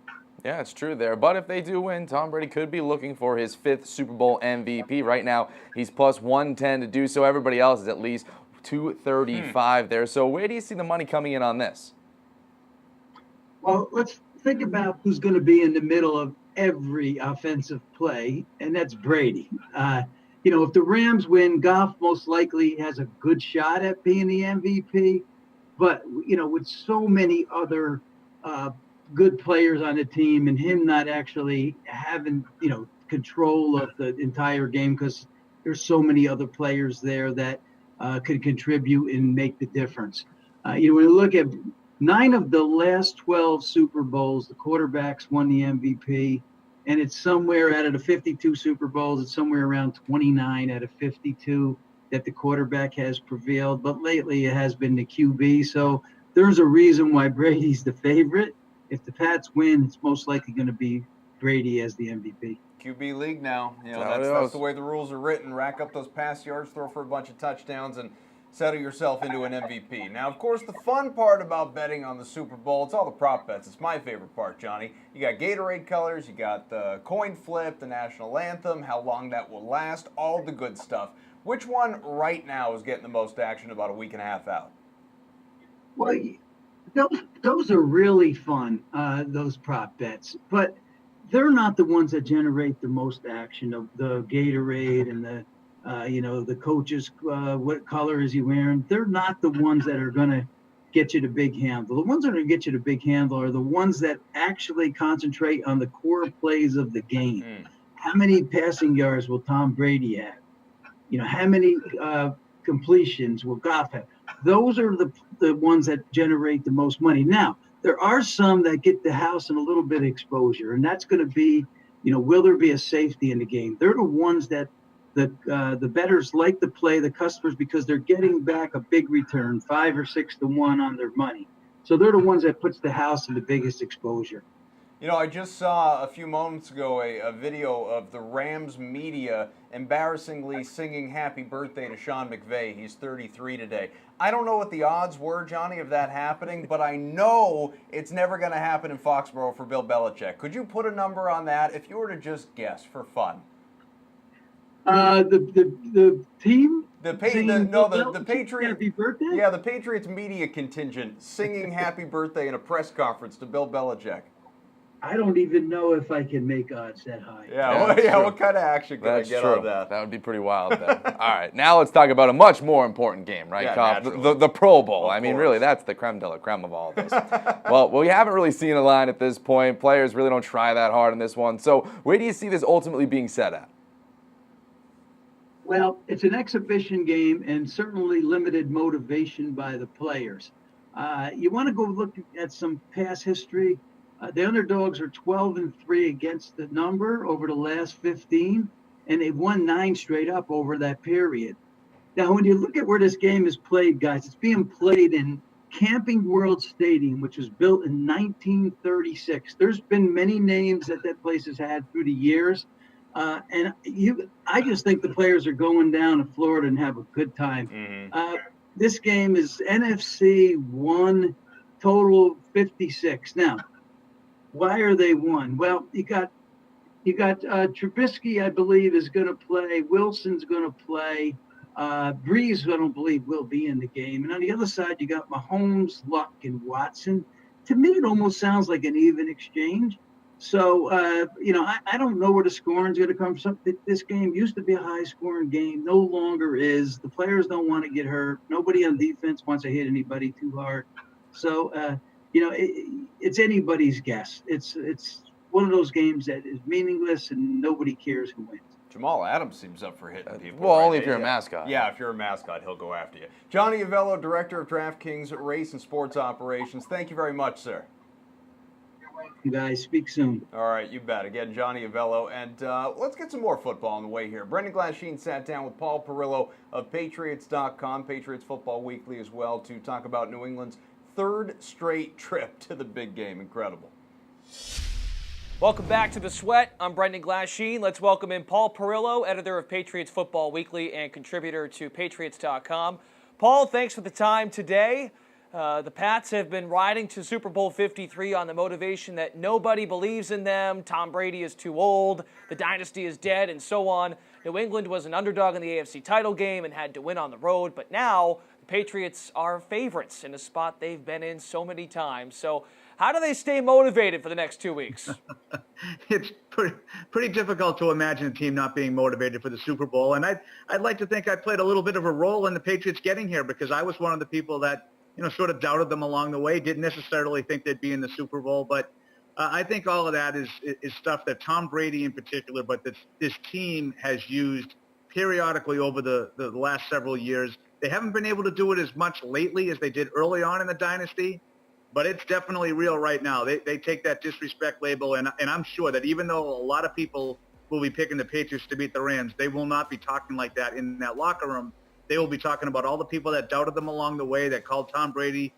Yeah, it's true there. But if they do win, Tom Brady could be looking for his 5th Super Bowl MVP. Right now, he's +110 to do so. Everybody else is at least 235 there. So where do you see the money coming in on this? Well, let's think about who's going to be in the middle of every offensive play, and that's Brady. If the Rams win, Goff most likely has a good shot at being the MVP. But, with so many other good players on the team and him not actually having, control of the entire game, because there's so many other players there that could contribute and make the difference. When you look at 9 of the last 12 Super Bowls, the quarterbacks won the MVP, and it's somewhere out of the 52 Super Bowls, it's somewhere around 29 out of 52 that the quarterback has prevailed. But lately it has been the QB. So there's a reason why Brady's the favorite. If the Pats win, it's most likely going to be Brady as the MVP. QB league now. That's the way the rules are written. Rack up those pass yards, throw for a bunch of touchdowns, and settle yourself into an MVP. Now, of course, the fun part about betting on the Super Bowl, it's all the prop bets. It's my favorite part, Johnny. You got Gatorade colors, you got the coin flip, the national anthem, how long that will last, all the good stuff. Which one right now is getting the most action about a week and a half out? Well, those are really fun, those prop bets. But they're not the ones that generate the most action. Of the Gatorade and the coaches, what color is he wearing? They're not the ones that are going to get you the big handle. The ones that are going to get you the big handle are the ones that actually concentrate on the core plays of the game. How many passing yards will Tom Brady have? How many completions will Goff have? Those are the ones that generate the most money. Now, there are some that get the house in a little bit of exposure, and that's going to be, will there be a safety in the game? They're the ones that the bettors like to play, the customers, because they're getting back a big return, 5 or 6 to 1 on their money. So they're the ones that puts the house in the biggest exposure. I just saw a few moments ago a video of the Rams media embarrassingly singing happy birthday to Sean McVay. He's 33 today. I don't know what the odds were, Johnny, of that happening, but I know it's never going to happen in Foxborough for Bill Belichick. Could you put a number on that if you were to just guess for fun? The team? The Patriots. Happy birthday? Yeah, the Patriots media contingent singing "Happy Birthday" in a press conference to Bill Belichick. I don't even know if I can make odds that high. Yeah, what kind of action can I get on that? That would be pretty wild then. All right, now let's talk about a much more important game, right, Koff? The Pro Bowl. I mean, really, that's the creme de la creme of all this. well, we haven't really seen a line at this point. Players really don't try that hard in this one. So where do you see this ultimately being set at? Well, it's an exhibition game and certainly limited motivation by the players. You want to go look at some past history. The underdogs are 12-3 against the number over the last 15, and they've won 9 straight up over that period. Now, when you look at where this game is played, guys, it's being played in Camping World Stadium, which was built in 1936. There's been many names that place has had through the years. I just think the players are going down to Florida and have a good time. Mm-hmm. This game is NFC 1, total 56. Now, why are they 1? Well, you got Trubisky, I believe, is going to play. Wilson's going to play. Breeze, I don't believe, will be in the game. And on the other side, you got Mahomes, Luck, and Watson. To me, it almost sounds like an even exchange. So, I don't know where the scoring's going to come from. This game used to be a high-scoring game. No longer is. The players don't want to get hurt. Nobody on defense wants to hit anybody too hard. So, it's anybody's guess. It's one of those games that is meaningless and nobody cares who wins. Jamal Adams seems up for hitting people. Well, only if you're a mascot. Yeah, if you're a mascot, he'll go after you. Johnny Avello, Director of DraftKings Race and Sports Operations. Thank you very much, sir. You guys, speak soon. All right, you bet. Again, Johnny Avello. And let's get some more football on the way here. Brendan Glasheen sat down with Paul Perillo of Patriots.com, Patriots Football Weekly as well, to talk about New England's 3rd straight trip to the big game. Incredible. Welcome back to The Sweat. I'm Brendan Glasheen. Let's welcome in Paul Perillo, editor of Patriots Football Weekly and contributor to Patriots.com. Paul, thanks for the time today. The Pats have been riding to Super Bowl 53 on the motivation that nobody believes in them, Tom Brady is too old, the dynasty is dead, and so on. New England was an underdog in the AFC title game and had to win on the road, but now the Patriots are favorites in a spot they've been in so many times. So how do they stay motivated for the next 2 weeks? It's pretty difficult to imagine a team not being motivated for the Super Bowl. And I'd like to think I played a little bit of a role in the Patriots getting here because I was one of the people that, sort of doubted them along the way, didn't necessarily think they'd be in the Super Bowl. But I think all of that is stuff that Tom Brady in particular, but this team has used periodically over the last several years. They haven't been able to do it as much lately as they did early on in the dynasty. But it's definitely real right now. They take that disrespect label, and I'm sure that even though a lot of people will be picking the Patriots to beat the Rams, they will not be talking like that in that locker room. They will be talking about all the people that doubted them along the way, that called Tom Brady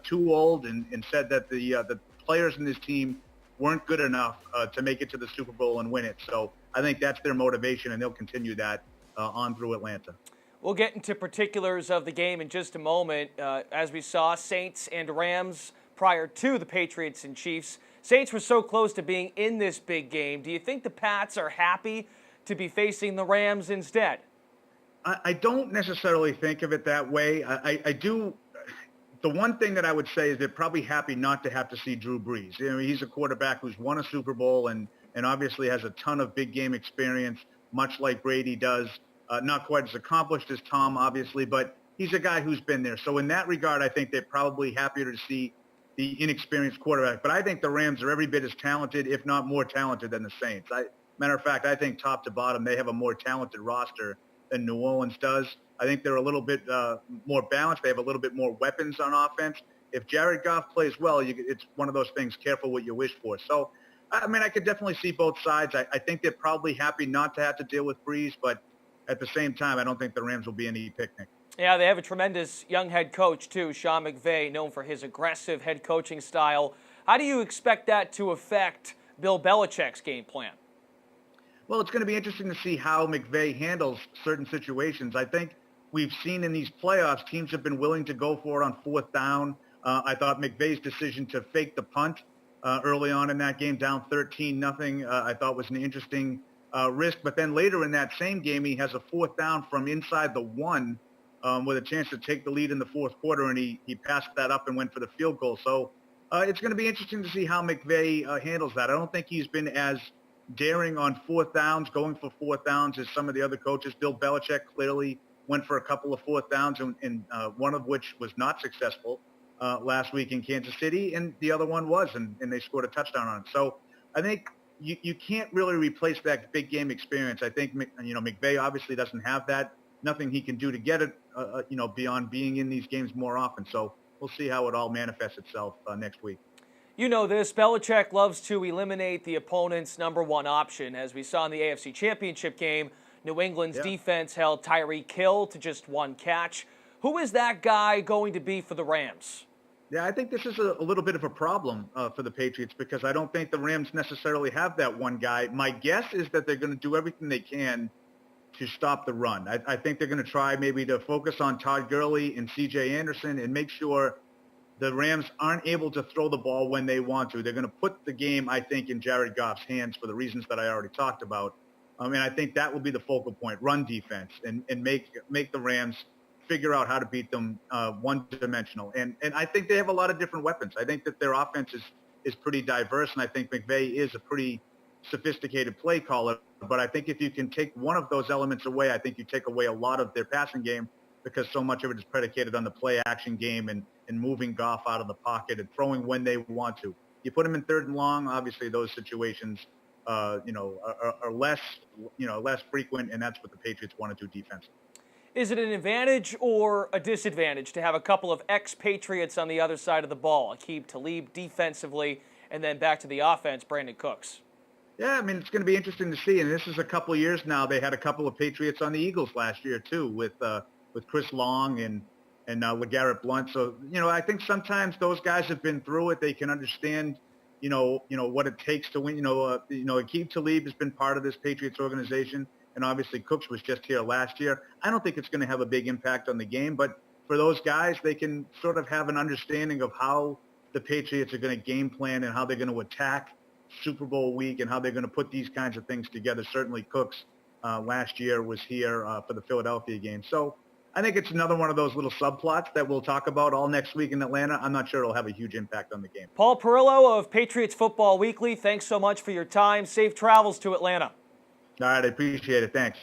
too old and said that the players in this team weren't good enough to make it to the Super Bowl and win it. So I think that's their motivation, and they'll continue that on through Atlanta. We'll get into particulars of the game in just a moment. As we saw, Saints and Rams prior to the Patriots and Chiefs. Saints were so close to being in this big game. Do you think the Pats are happy to be facing the Rams instead? I don't necessarily think of it that way. I do. The one thing that I would say is they're probably happy not to have to see Drew Brees. He's a quarterback who's won a Super Bowl and obviously has a ton of big game experience, much like Brady does. Not quite as accomplished as Tom, obviously, but he's a guy who's been there. So in that regard, I think they're probably happier to see the inexperienced quarterback. But I think the Rams are every bit as talented, if not more talented, than the Saints. Matter of fact, I think top to bottom, they have a more talented roster than New Orleans does. I think they're a little bit more balanced. They have a little bit more weapons on offense. If Jared Goff plays well, it's one of those things, careful what you wish for. So, I could definitely see both sides. I think they're probably happy not to have to deal with Breeze, but at the same time, I don't think the Rams will be any picnic. Yeah, they have a tremendous young head coach, too, Sean McVay, known for his aggressive head coaching style. How do you expect that to affect Bill Belichick's game plan? Well, it's going to be interesting to see how McVay handles certain situations. I think we've seen in these playoffs, teams have been willing to go for it on 4th down. I thought McVay's decision to fake the punt early on in that game, down 13-0, I thought was an interesting risk. But then later in that same game, he has a 4th down from inside the 1 with a chance to take the lead in the 4th quarter, and he passed that up and went for the field goal. So it's going to be interesting to see how McVay handles that. I don't think he's been as daring on 4th downs, going for 4th downs as some of the other coaches. Bill Belichick clearly went for a couple of 4th downs, and one of which was not successful last week in Kansas City, and the other one was, and they scored a touchdown on it. So I think you can't really replace that big game experience. I think, McVay obviously doesn't have that. Nothing he can do to get it, beyond being in these games more often. So we'll see how it all manifests itself next week. You know this, Belichick loves to eliminate the opponent's number one option. As we saw in the AFC Championship game, New England's defense held Tyreek Hill to just 1 catch. Who is that guy going to be for the Rams? Yeah, I think this is a little bit of a problem for the Patriots because I don't think the Rams necessarily have that one guy. My guess is that they're going to do everything they can to stop the run. I think they're going to try maybe to focus on Todd Gurley and C.J. Anderson and make sure the Rams aren't able to throw the ball when they want to. They're going to put the game, I think, in Jared Goff's hands for the reasons that I already talked about. And I think that will be the focal point, run defense, and make the Rams figure out how to beat them one-dimensional. And I think they have a lot of different weapons. I think that their offense is pretty diverse, and I think McVay is a pretty sophisticated play caller. But I think if you can take one of those elements away, I think you take away a lot of their passing game because so much of it is predicated on the play-action game and moving Goff out of the pocket and throwing when they want to. You put him in 3rd and long, obviously those situations are less frequent, and that's what the Patriots want to do defensively. Is it an advantage or a disadvantage to have a couple of ex-Patriots on the other side of the ball? Aqib Talib defensively, and then back to the offense, Brandon Cooks. Yeah, I mean, it's going to be interesting to see. And this is a couple of years now. They had a couple of Patriots on the Eagles last year, too, with Chris Long and LeGarrette Blount. So, I think sometimes those guys have been through it. They can understand, what it takes to win. Aqib Talib has been part of this Patriots organization. And obviously Cooks was just here last year. I don't think it's going to have a big impact on the game, but for those guys, they can sort of have an understanding of how the Patriots are going to game plan and how they're going to attack Super Bowl week and how they're going to put these kinds of things together. Certainly Cooks last year was here for the Philadelphia game. So I think it's another one of those little subplots that we'll talk about all next week in Atlanta. I'm not sure it'll have a huge impact on the game. Paul Perillo of Patriots Football Weekly, thanks so much for your time. Safe travels to Atlanta. All right, I appreciate it. Thanks.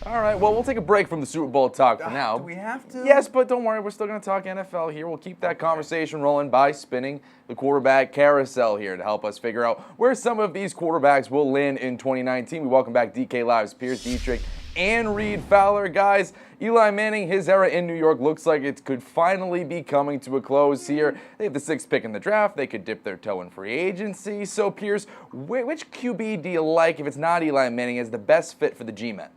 All right, well, we'll take a break from the Super Bowl talk for now. Do we have to? Yes, but don't worry, we're still going to talk NFL here. We'll keep that conversation rolling by spinning the quarterback carousel here to help us figure out where some of these quarterbacks will land in 2019. We welcome back DK Live's Pierce Dietrich and Reed Fowler. Guys, Eli Manning, his era in New York looks like it could finally be coming to a close here. They have the 6th pick in the draft. They could dip their toe in free agency. So, Pierce, which QB do you like, if it's not Eli Manning, as the best fit for the G-Men?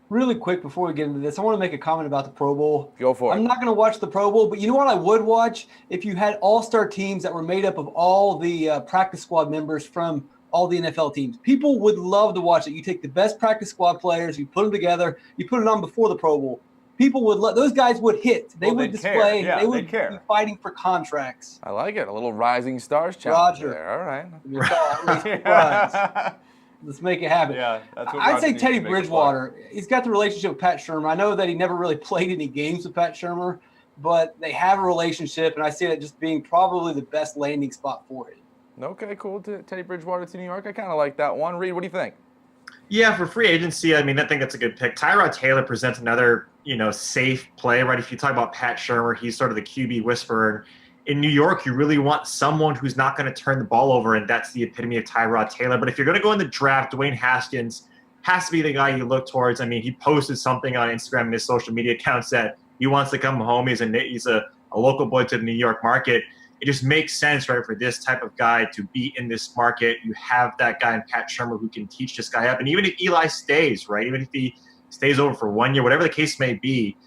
Really quick before we get into this, I want to make a comment about the Pro Bowl. Go for it. I'm not going to watch the Pro Bowl, but you know what I would watch? If you had all-star teams that were made up of all the practice squad members from all the NFL teams. People would love to watch it. You take the best practice squad players, you put them together, you put it on before the Pro Bowl. People would those guys would hit. They would display. Yeah, they would be fighting for contracts. I like it. A little Rising Stars challenge Roger. there. All right. Let's make it happen. Yeah, that's what I'd say Roger Teddy needs to make it Bridgewater. He's got the relationship with Pat Shurmur. I know that he never really played any games with Pat Shurmur, but they have a relationship, and I see that just being probably the best landing spot for it. Okay, cool. Teddy Bridgewater to New York. I kind of like that one. Reed, what do you think? Yeah, for free agency, I mean, I think that's a good pick. Tyrod Taylor presents another, safe play, right? If you talk about Pat Shurmur, he's sort of the QB whisperer. In New York, you really want someone who's not going to turn the ball over, and that's the epitome of Tyrod Taylor. But if you're going to go in the draft, Dwayne Haskins has to be the guy you look towards. I mean, he posted something on Instagram and his social media accounts that he wants to come home. He's a local boy to the New York market. It just makes sense, right, for this type of guy to be in this market. You have that guy in Pat Shurmur who can teach this guy up. And even if Eli stays, right, even if he stays over for 1 year, whatever the case may be,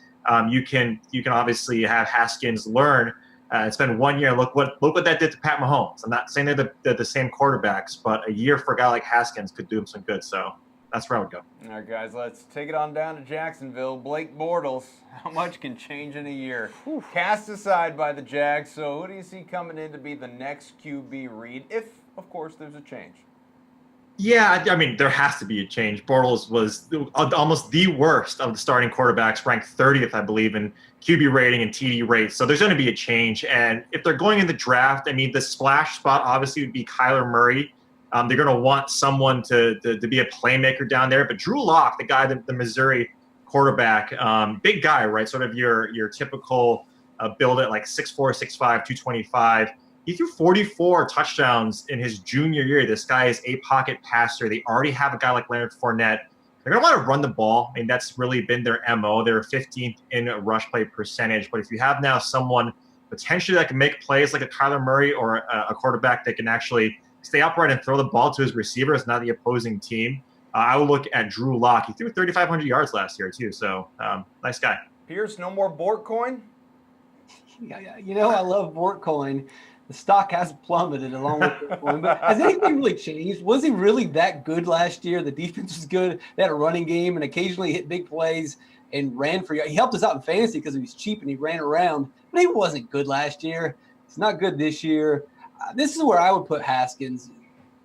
you can obviously have Haskins learn and spend 1 year. Look what that did to Pat Mahomes. I'm not saying they're the same quarterbacks, but a year for a guy like Haskins could do him some good. So that's where I would go. All right, guys, let's take it on down to Jacksonville. Blake Bortles, how much can change in a year? Cast aside by the Jags, so who do you see coming in to be the next QB Reed, if, of course, there's a change? Yeah, I mean, there has to be a change. Bortles was almost the worst of the starting quarterbacks, ranked 30th, I believe, in QB rating and TD rate. So there's going to be a change. And if they're going in the draft, I mean, the splash spot obviously would be Kyler Murray. They're going to want someone to be a playmaker down there. But Drew Lock, the guy, the Missouri quarterback, big guy, right? Sort of your typical build at like 6'4", 6'5", 225. He threw 44 touchdowns in his junior year. This guy is a pocket passer. They already have a guy like Leonard Fournette. They're going to want to run the ball. I mean, that's really been their MO. They're 15th in rush play percentage. But if you have now someone potentially that can make plays like a Kyler Murray or a quarterback that can actually stay upright and throw the ball to his receivers, not the opposing team, I would look at Drew Lock. He threw 3,500 yards last year, too. So, nice guy. Pierce, no more Bort coin? Yeah, you know, I love Bort coin. The stock has plummeted along with Bitcoin, but has anything really changed? Was he really that good last year? The defense was good. They had a running game and occasionally hit big plays and ran for you. He helped us out in fantasy because he was cheap and he ran around, but he wasn't good last year. He's not good this year. This is where I would put Haskins.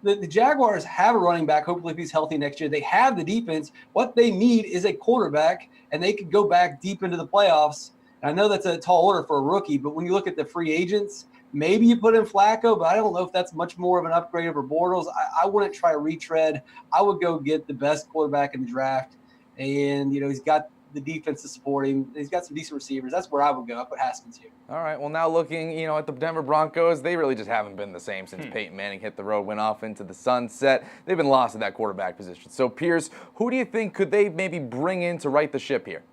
The Jaguars have a running back. Hopefully, if he's healthy next year, they have the defense. What they need is a quarterback, and they could go back deep into the playoffs. And I know that's a tall order for a rookie, but when you look at the free agents, maybe you put in Flacco, but I don't know if that's much more of an upgrade over Bortles. I wouldn't try a retread. I would go get the best quarterback in the draft. And, you know, he's got the defense to support him. He's got some decent receivers. That's where I would go. I put Haskins here. All right. Well, now looking, you know, at the Denver Broncos, they really just haven't been the same since Peyton Manning hit the road, went off into the sunset. They've been lost at that quarterback position. So, Pierce, who do you think could they maybe bring in to right the ship here?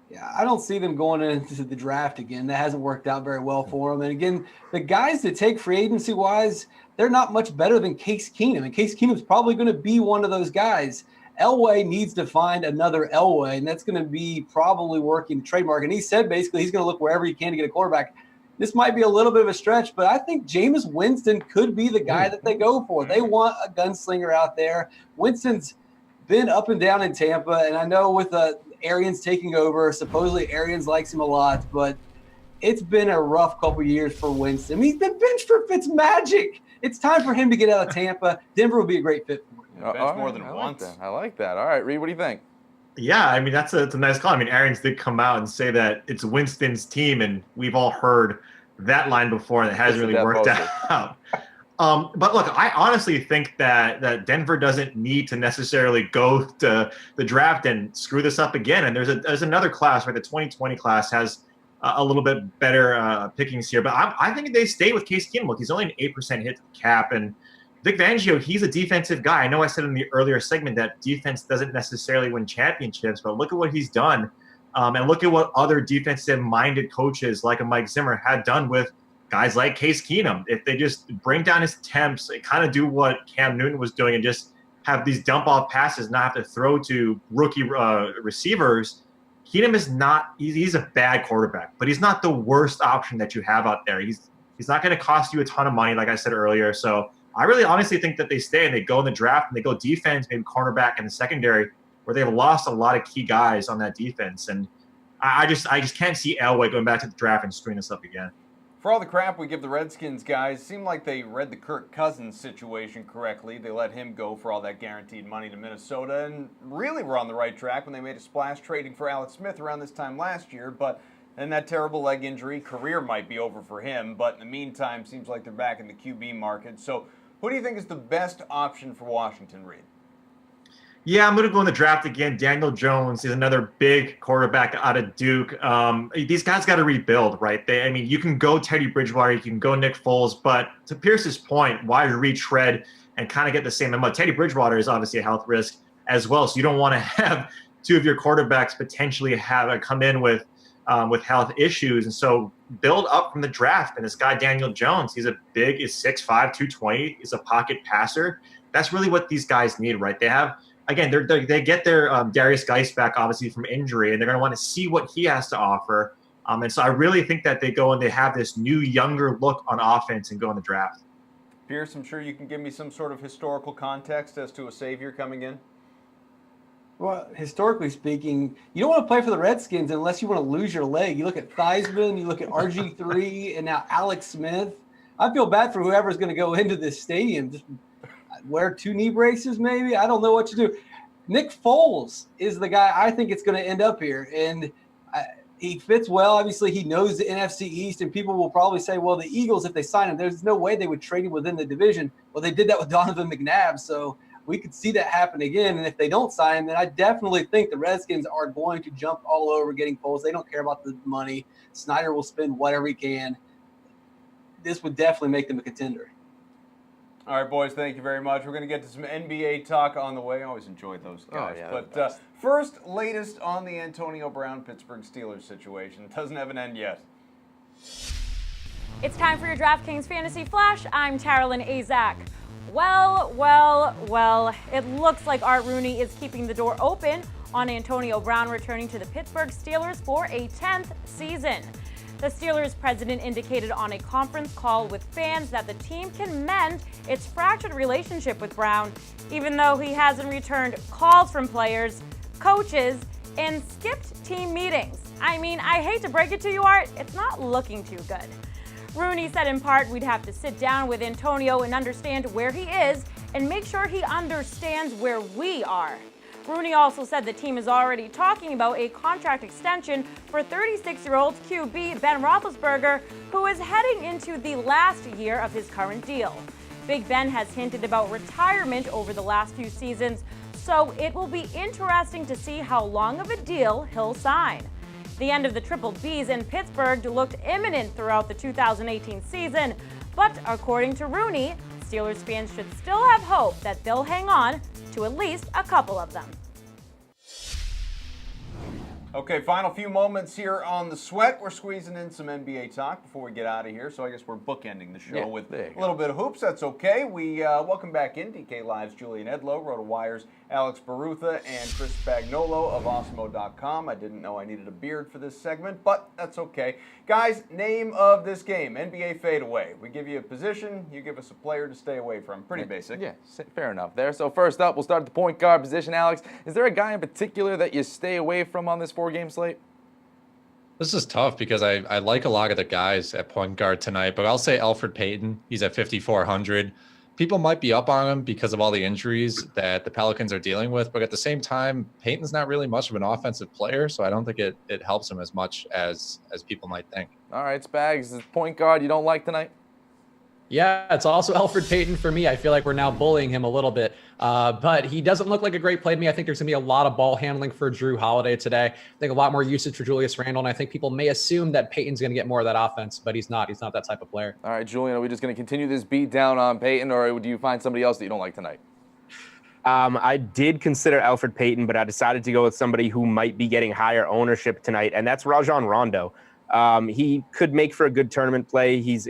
Yeah, I don't see them going into the draft again. That hasn't worked out very well for them. And again, the guys that take free agency-wise, they're not much better than Case Keenum. And Case Keenum's probably going to be one of those guys. Elway needs to find another Elway, and that's going to be probably working the trademark. And he said basically he's going to look wherever he can to get a quarterback. This might be a little bit of a stretch, but I think Jameis Winston could be the guy that they go for. They want a gunslinger out there. Winston's been up and down in Tampa, and I know with Arians taking over, supposedly Arians likes him a lot, but it's been a rough couple years for Winston. I mean, he's been benched for Fitzmagic. It's time for him to get out of Tampa. Denver would be a great fit for him. Bench more than once. I like that. All right, Reed, what do you think? Yeah, I mean, it's a nice call. I mean, Arians did come out and say that it's Winston's team, and we've all heard that line before, and it hasn't really worked out. But look, I honestly think that Denver doesn't need to necessarily go to the draft and screw this up again. And there's another class, right? The 2020 class has a little bit better pickings here. But I think they stay with Case Keenum. Look, he's only an 8% hit to the cap. And Vic Fangio, he's a defensive guy. I know I said in the earlier segment that defense doesn't necessarily win championships, but look at what he's done. And look at what other defensive-minded coaches like a Mike Zimmer had done with guys like Case Keenum. If they just bring down his attempts and kind of do what Cam Newton was doing and just have these dump-off passes, not have to throw to rookie receivers, Keenum is not – he's a bad quarterback, but he's not the worst option that you have out there. He's not going to cost you a ton of money, like I said earlier. So I really honestly think that they stay and they go in the draft and they go defense, maybe cornerback in the secondary, where they've lost a lot of key guys on that defense. And I just can't see Elway going back to the draft and screwing this up again. For all the crap we give the Redskins guys, seemed like they read the Kirk Cousins situation correctly. They let him go for all that guaranteed money to Minnesota and really were on the right track when they made a splash trading for Alex Smith around this time last year. But then that terrible leg injury, career might be over for him. But in the meantime, seems like they're back in the QB market. So who do you think is the best option for Washington, Reed? Yeah, I'm going to go in the draft again. Daniel Jones is another big quarterback out of Duke. These guys got to rebuild, right? You can go Teddy Bridgewater, you can go Nick Foles, but to Pierce's point, why retread and kind of get the same amount? Teddy Bridgewater is obviously a health risk as well, so you don't want to have two of your quarterbacks potentially come in with health issues, and so build up from the draft. And this guy Daniel Jones, he's 6'5", 220, he's a pocket passer. That's really what these guys need, right? They have. Again, they get their Darius Geis back, obviously, from injury, and they're going to want to see what he has to offer. And so I really think that they go and they have this new, younger look on offense and go in the draft. Pierce, I'm sure you can give me some sort of historical context as to a savior coming in. Well, historically speaking, you don't want to play for the Redskins unless you want to lose your leg. You look at Theismann, you look at RG3, and now Alex Smith. I feel bad for whoever's going to go into this stadium. wear 2 knee braces maybe. I don't know what to do. Nick Foles is the guy I think it's going to end up here, and he fits well. Obviously, he knows the NFC East, and people will probably say, well, the Eagles, if they sign him, there's no way they would trade him within the division. Well, they did that with Donovan McNabb, so we could see that happen again. And if they don't sign him, then I definitely think the Redskins are going to jump all over getting Foles. They don't care about the money. Snyder will spend whatever he can. This would definitely make them a contender. All right, boys, thank you very much. We're going to get to some NBA talk on the way. I always enjoyed those guys. But first, latest on the Antonio Brown Pittsburgh Steelers situation. It doesn't have an end yet. It's time for your DraftKings Fantasy Flash. I'm Taralyn Azak. Well, it looks like Art Rooney is keeping the door open on Antonio Brown returning to the Pittsburgh Steelers for a 10th season. The Steelers president indicated on a conference call with fans that the team can mend its fractured relationship with Brown, even though he hasn't returned calls from players, coaches, and skipped team meetings. I mean, I hate to break it to you, Art, it's not looking too good. Rooney said in part we'd have to sit down with Antonio and understand where he is and make sure he understands where we are. Rooney also said the team is already talking about a contract extension for 36-year-old QB Ben Roethlisberger, who is heading into the last year of his current deal. Big Ben has hinted about retirement over the last few seasons, so it will be interesting to see how long of a deal he'll sign. The end of the Triple Bs in Pittsburgh looked imminent throughout the 2018 season, but according to Rooney, Steelers fans should still have hope that they'll hang on to at least a couple of them. Okay, final few moments here on The Sweat. We're squeezing in some NBA talk before we get out of here, so I guess we're bookending the show with a little bit of hoops. That's okay. We welcome back in DK Live's Julian Edlow, RotoWire's Alex Barutha, and Chris Spagnolo of Awesemo.com. I didn't know I needed a beard for this segment, but that's okay. Guys, name of this game, NBA Fadeaway. We give you a position, you give us a player to stay away from. Pretty basic. Yeah, fair enough there. So first up, we'll start at the point guard position. Alex, is there a guy in particular that you stay away from on this 4-game slate? This is tough because I like a lot of the guys at point guard tonight, but I'll say Elfrid Payton. He's at 5,400. People might be up on him because of all the injuries that the Pelicans are dealing with, but at the same time, Payton's not really much of an offensive player, so I don't think it helps him as much as people might think. All right, Spags, is point guard you don't like tonight? Yeah, it's also Elfrid Payton for me. I feel like we're now bullying him a little bit, but he doesn't look like a great play to me. I think there's going to be a lot of ball handling for Drew Holiday today. I think a lot more usage for Julius Randle, and I think people may assume that Payton's going to get more of that offense, but he's not. He's not that type of player. All right, Julian, are we just going to continue this beat down on Payton, or do you find somebody else that you don't like tonight? I did consider Elfrid Payton, but I decided to go with somebody who might be getting higher ownership tonight, and that's Rajon Rondo. He could make for a good tournament play. He's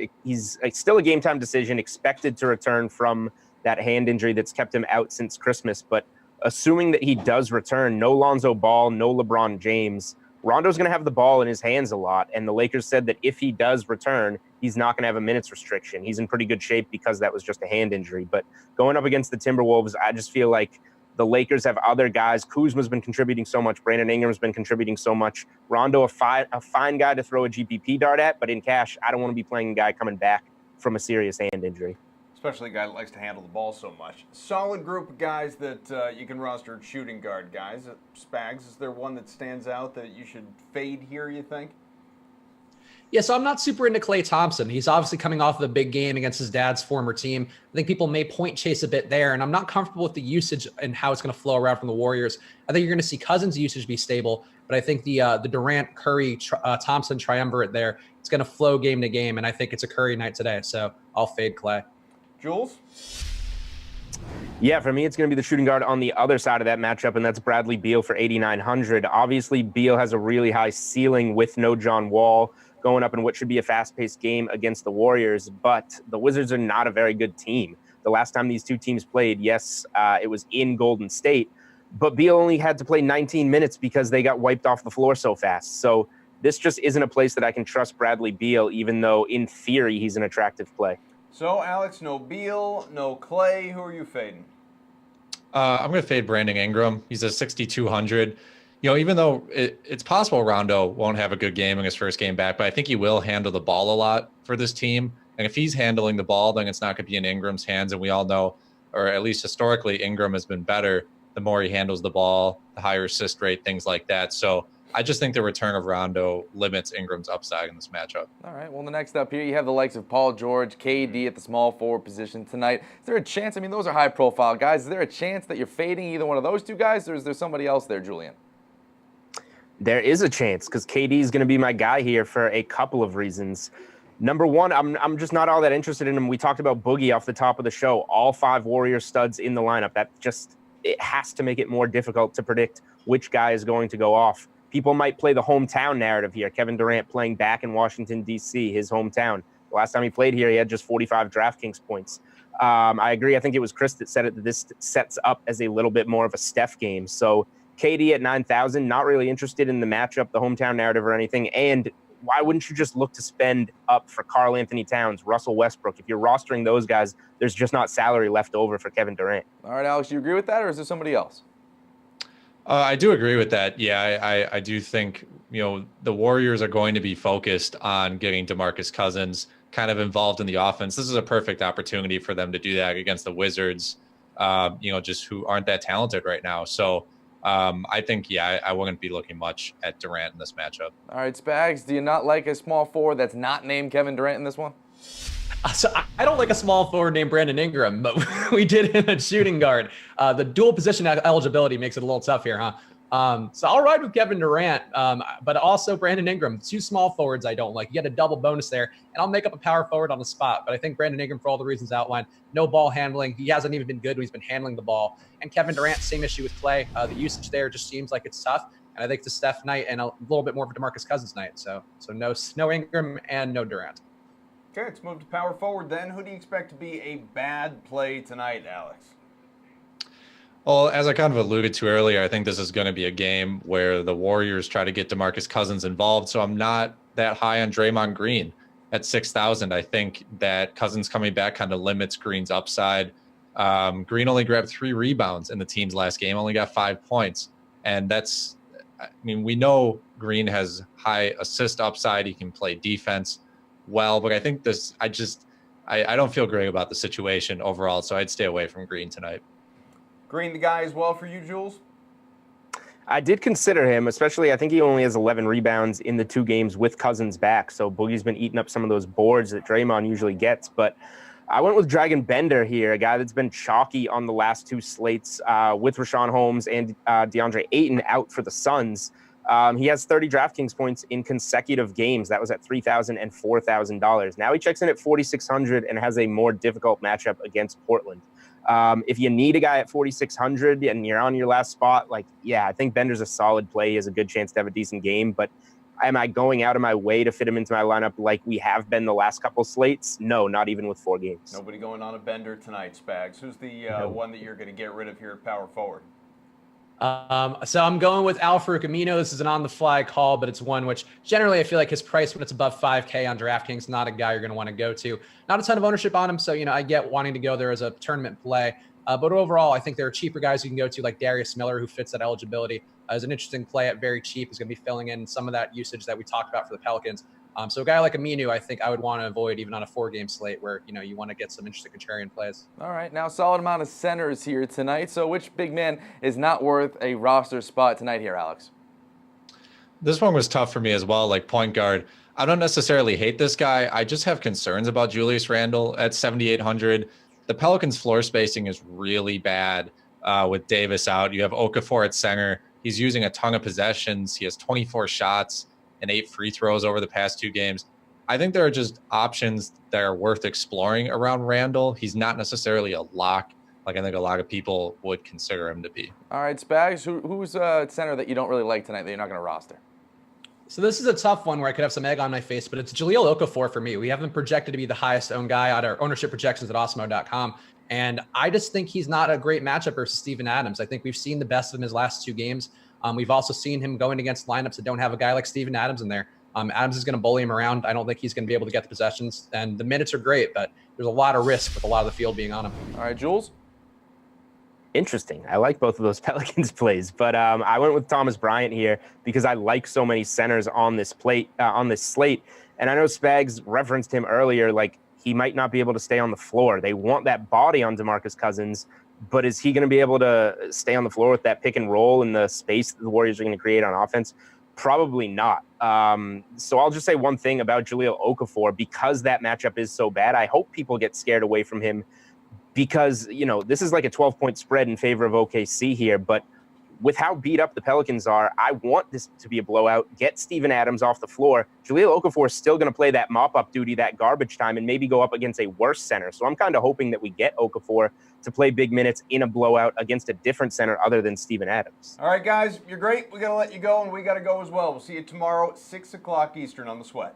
still a game time decision, expected to return from that hand injury that's kept him out since Christmas. But assuming that he does return, no Lonzo Ball, no LeBron James, Rondo's going to have the ball in his hands a lot. And the Lakers said that if he does return, he's not going to have a minutes restriction. He's in pretty good shape because that was just a hand injury. But going up against the Timberwolves, I just feel like the Lakers have other guys. Kuzma's been contributing so much. Brandon Ingram's been contributing so much. Rondo, a fine guy to throw a GPP dart at, but in cash, I don't want to be playing a guy coming back from a serious hand injury. Especially a guy that likes to handle the ball so much. Solid group of guys that you can roster shooting guard guys. Spags, is there one that stands out that you should fade here, you think? Yeah, so I'm not super into Klay Thompson. He's obviously coming off of a big game against his dad's former team. I think people may point chase a bit there, and I'm not comfortable with the usage and how it's going to flow around from the Warriors. I think you're going to see Cousins' usage be stable, but I think the Durant, Curry, Thompson triumvirate there, it's going to flow game to game, and I think it's a Curry night today, so I'll fade Klay. Jules? Yeah, for me, it's going to be the shooting guard on the other side of that matchup, and that's Bradley Beal for 8,900. Obviously, Beal has a really high ceiling with no John Wall going up in what should be a fast-paced game against the Warriors, but the Wizards are not a very good team. The last time these two teams played, yes, it was in Golden State, but Beal only had to play 19 minutes because they got wiped off the floor so fast. So this just isn't a place that I can trust Bradley Beal, even though in theory he's an attractive play. So, Alex, no Beal, no Klay. Who are you fading? I'm going to fade Brandon Ingram. He's at 6,200. You know, even though it's possible Rondo won't have a good game in his first game back, but I think he will handle the ball a lot for this team. And if he's handling the ball, then it's not going to be in Ingram's hands. And we all know or at least historically, Ingram has been better the more he handles the ball, the higher assist rate, things like that. So I just think the return of Rondo limits Ingram's upside in this matchup. All right, well, the next up here, you have the likes of Paul George, KD at the small forward position tonight. Is there a chance, I mean, those are high-profile guys. Is there a chance that you're fading either one of those two guys, or is there somebody else there, Julian? There is a chance because KD is going to be my guy here for a couple of reasons. Number one, I'm just not all that interested in him. We talked about Boogie off the top of the show. All 5 Warrior studs in the lineup. It has to make it more difficult to predict which guy is going to go off. People might play the hometown narrative here. Kevin Durant playing back in Washington, D.C., his hometown. The last time he played here, he had just 45 DraftKings points. I agree. I think it was Chris that said it, that this sets up as a little bit more of a Steph game. So KD at 9,000, not really interested in the matchup, the hometown narrative or anything. And why wouldn't you just look to spend up for Karl Anthony Towns, Russell Westbrook? If you're rostering those guys, there's just not salary left over for Kevin Durant. All right, Alex, do you agree with that, or is there somebody else? I do agree with that. Yeah, I do think, the Warriors are going to be focused on getting DeMarcus Cousins kind of involved in the offense. This is a perfect opportunity for them to do that against the Wizards, just who aren't that talented right now. So I think, I wouldn't be looking much at Durant in this matchup. All right, Spags, do you not like a small forward that's not named Kevin Durant in this one? So I don't like a small forward named Brandon Ingram, but we did him at shooting guard. The dual position eligibility makes it a little tough here, huh? So I'll ride with Kevin Durant, but also Brandon Ingram. 2 small forwards I don't like. You get a double bonus there, and I'll make up a power forward on the spot. But I think Brandon Ingram, for all the reasons outlined, no ball handling. He hasn't even been good when he's been handling the ball. And Kevin Durant, same issue with Clay. The usage there just seems like it's tough. And I think it's a Steph night and a little bit more of a DeMarcus Cousins night. So no Ingram and no Durant. Okay, let's move to power forward then. Who do you expect to be a bad play tonight, Alex? Well, as I kind of alluded to earlier, I think this is going to be a game where the Warriors try to get DeMarcus Cousins involved. So I'm not that high on Draymond Green at 6,000. I think that Cousins coming back kind of limits Green's upside. Green only grabbed 3 rebounds in the team's last game, only got 5 points. And we know Green has high assist upside. He can play defense well, but I think I don't feel great about the situation overall, so I'd stay away from Green tonight. Green the guy as well for you, Jules? I did consider him, especially I think he only has 11 rebounds in the 2 games with Cousins back, so Boogie's been eating up some of those boards that Draymond usually gets, but I went with Dragon Bender here, a guy that's been chalky on the last 2 slates with Rashawn Holmes and DeAndre Ayton out for the Suns. He has 30 DraftKings points in consecutive games. That was at $3,000 and $4,000. Now he checks in at 4,600 and has a more difficult matchup against Portland. If you need a guy at 4,600 and you're on your last spot, I think Bender's a solid play. He has a good chance to have a decent game. But am I going out of my way to fit him into my lineup like we have been the last couple slates? No, not even with 4 games. Nobody going on a Bender tonight, Spags. Who's the one that you're going to get rid of here at power forward? So I'm going with Al-Farouq Amino. This is an on-the-fly call, but it's one which generally I feel like his price when it's above 5K on DraftKings, not a guy you're going to want to go to. Not a ton of ownership on him, so I get wanting to go there as a tournament play. But overall, I think there are cheaper guys you can go to, like Darius Miller, who fits that eligibility. As an interesting play at very cheap, is going to be filling in some of that usage that we talked about for the Pelicans. So a guy like Aminu, I think I would want to avoid even on a 4-game slate where, you want to get some interesting contrarian plays. All right, now solid amount of centers here tonight. So which big man is not worth a roster spot tonight here, Alex? This one was tough for me as well, like point guard. I don't necessarily hate this guy. I just have concerns about Julius Randle at 7,800. The Pelicans' floor spacing is really bad with Davis out. You have Okafor at center. He's using a ton of possessions. He has 24 shots and 8 free throws over the past 2 games. I think there are just options that are worth exploring around Randle. He's not necessarily a lock, like I think a lot of people would consider him to be. All right, Spags, who's a center that you don't really like tonight that you're not going to roster? So this is a tough one where I could have some egg on my face, but it's Jahlil Okafor for me. We have him projected to be the highest owned guy at our ownership projections at Osmo.com. And I just think he's not a great matchup versus Steven Adams. I think we've seen the best of him his last 2 games. We've also seen him going against lineups that don't have a guy like Steven Adams in there. Adams is going to bully him around. I don't think he's going to be able to get the possessions. And the minutes are great, but there's a lot of risk with a lot of the field being on him. All right, Jules? Interesting. I like both of those Pelicans plays, but I went with Thomas Bryant here because I like so many centers on this slate. And I know Spags referenced him earlier. he might not be able to stay on the floor. They want that body on DeMarcus Cousins, but is he going to be able to stay on the floor with that pick and roll and the space that the Warriors are going to create on offense? Probably not. So I'll just say one thing about Jahlil Okafor. Because that matchup is so bad, I hope people get scared away from him, because, you know, this is like a 12-point spread in favor of OKC here, but with how beat up the Pelicans are, I want this to be a blowout. Get Steven Adams off the floor. Jahlil Okafor is still going to play that mop-up duty, that garbage time, and maybe go up against a worse center. So I'm kind of hoping that we get Okafor to play big minutes in a blowout against a different center other than Steven Adams. All right, guys, you're great. We got to let you go, and we got to go as well. We'll see you tomorrow at 6 o'clock Eastern on The Sweat.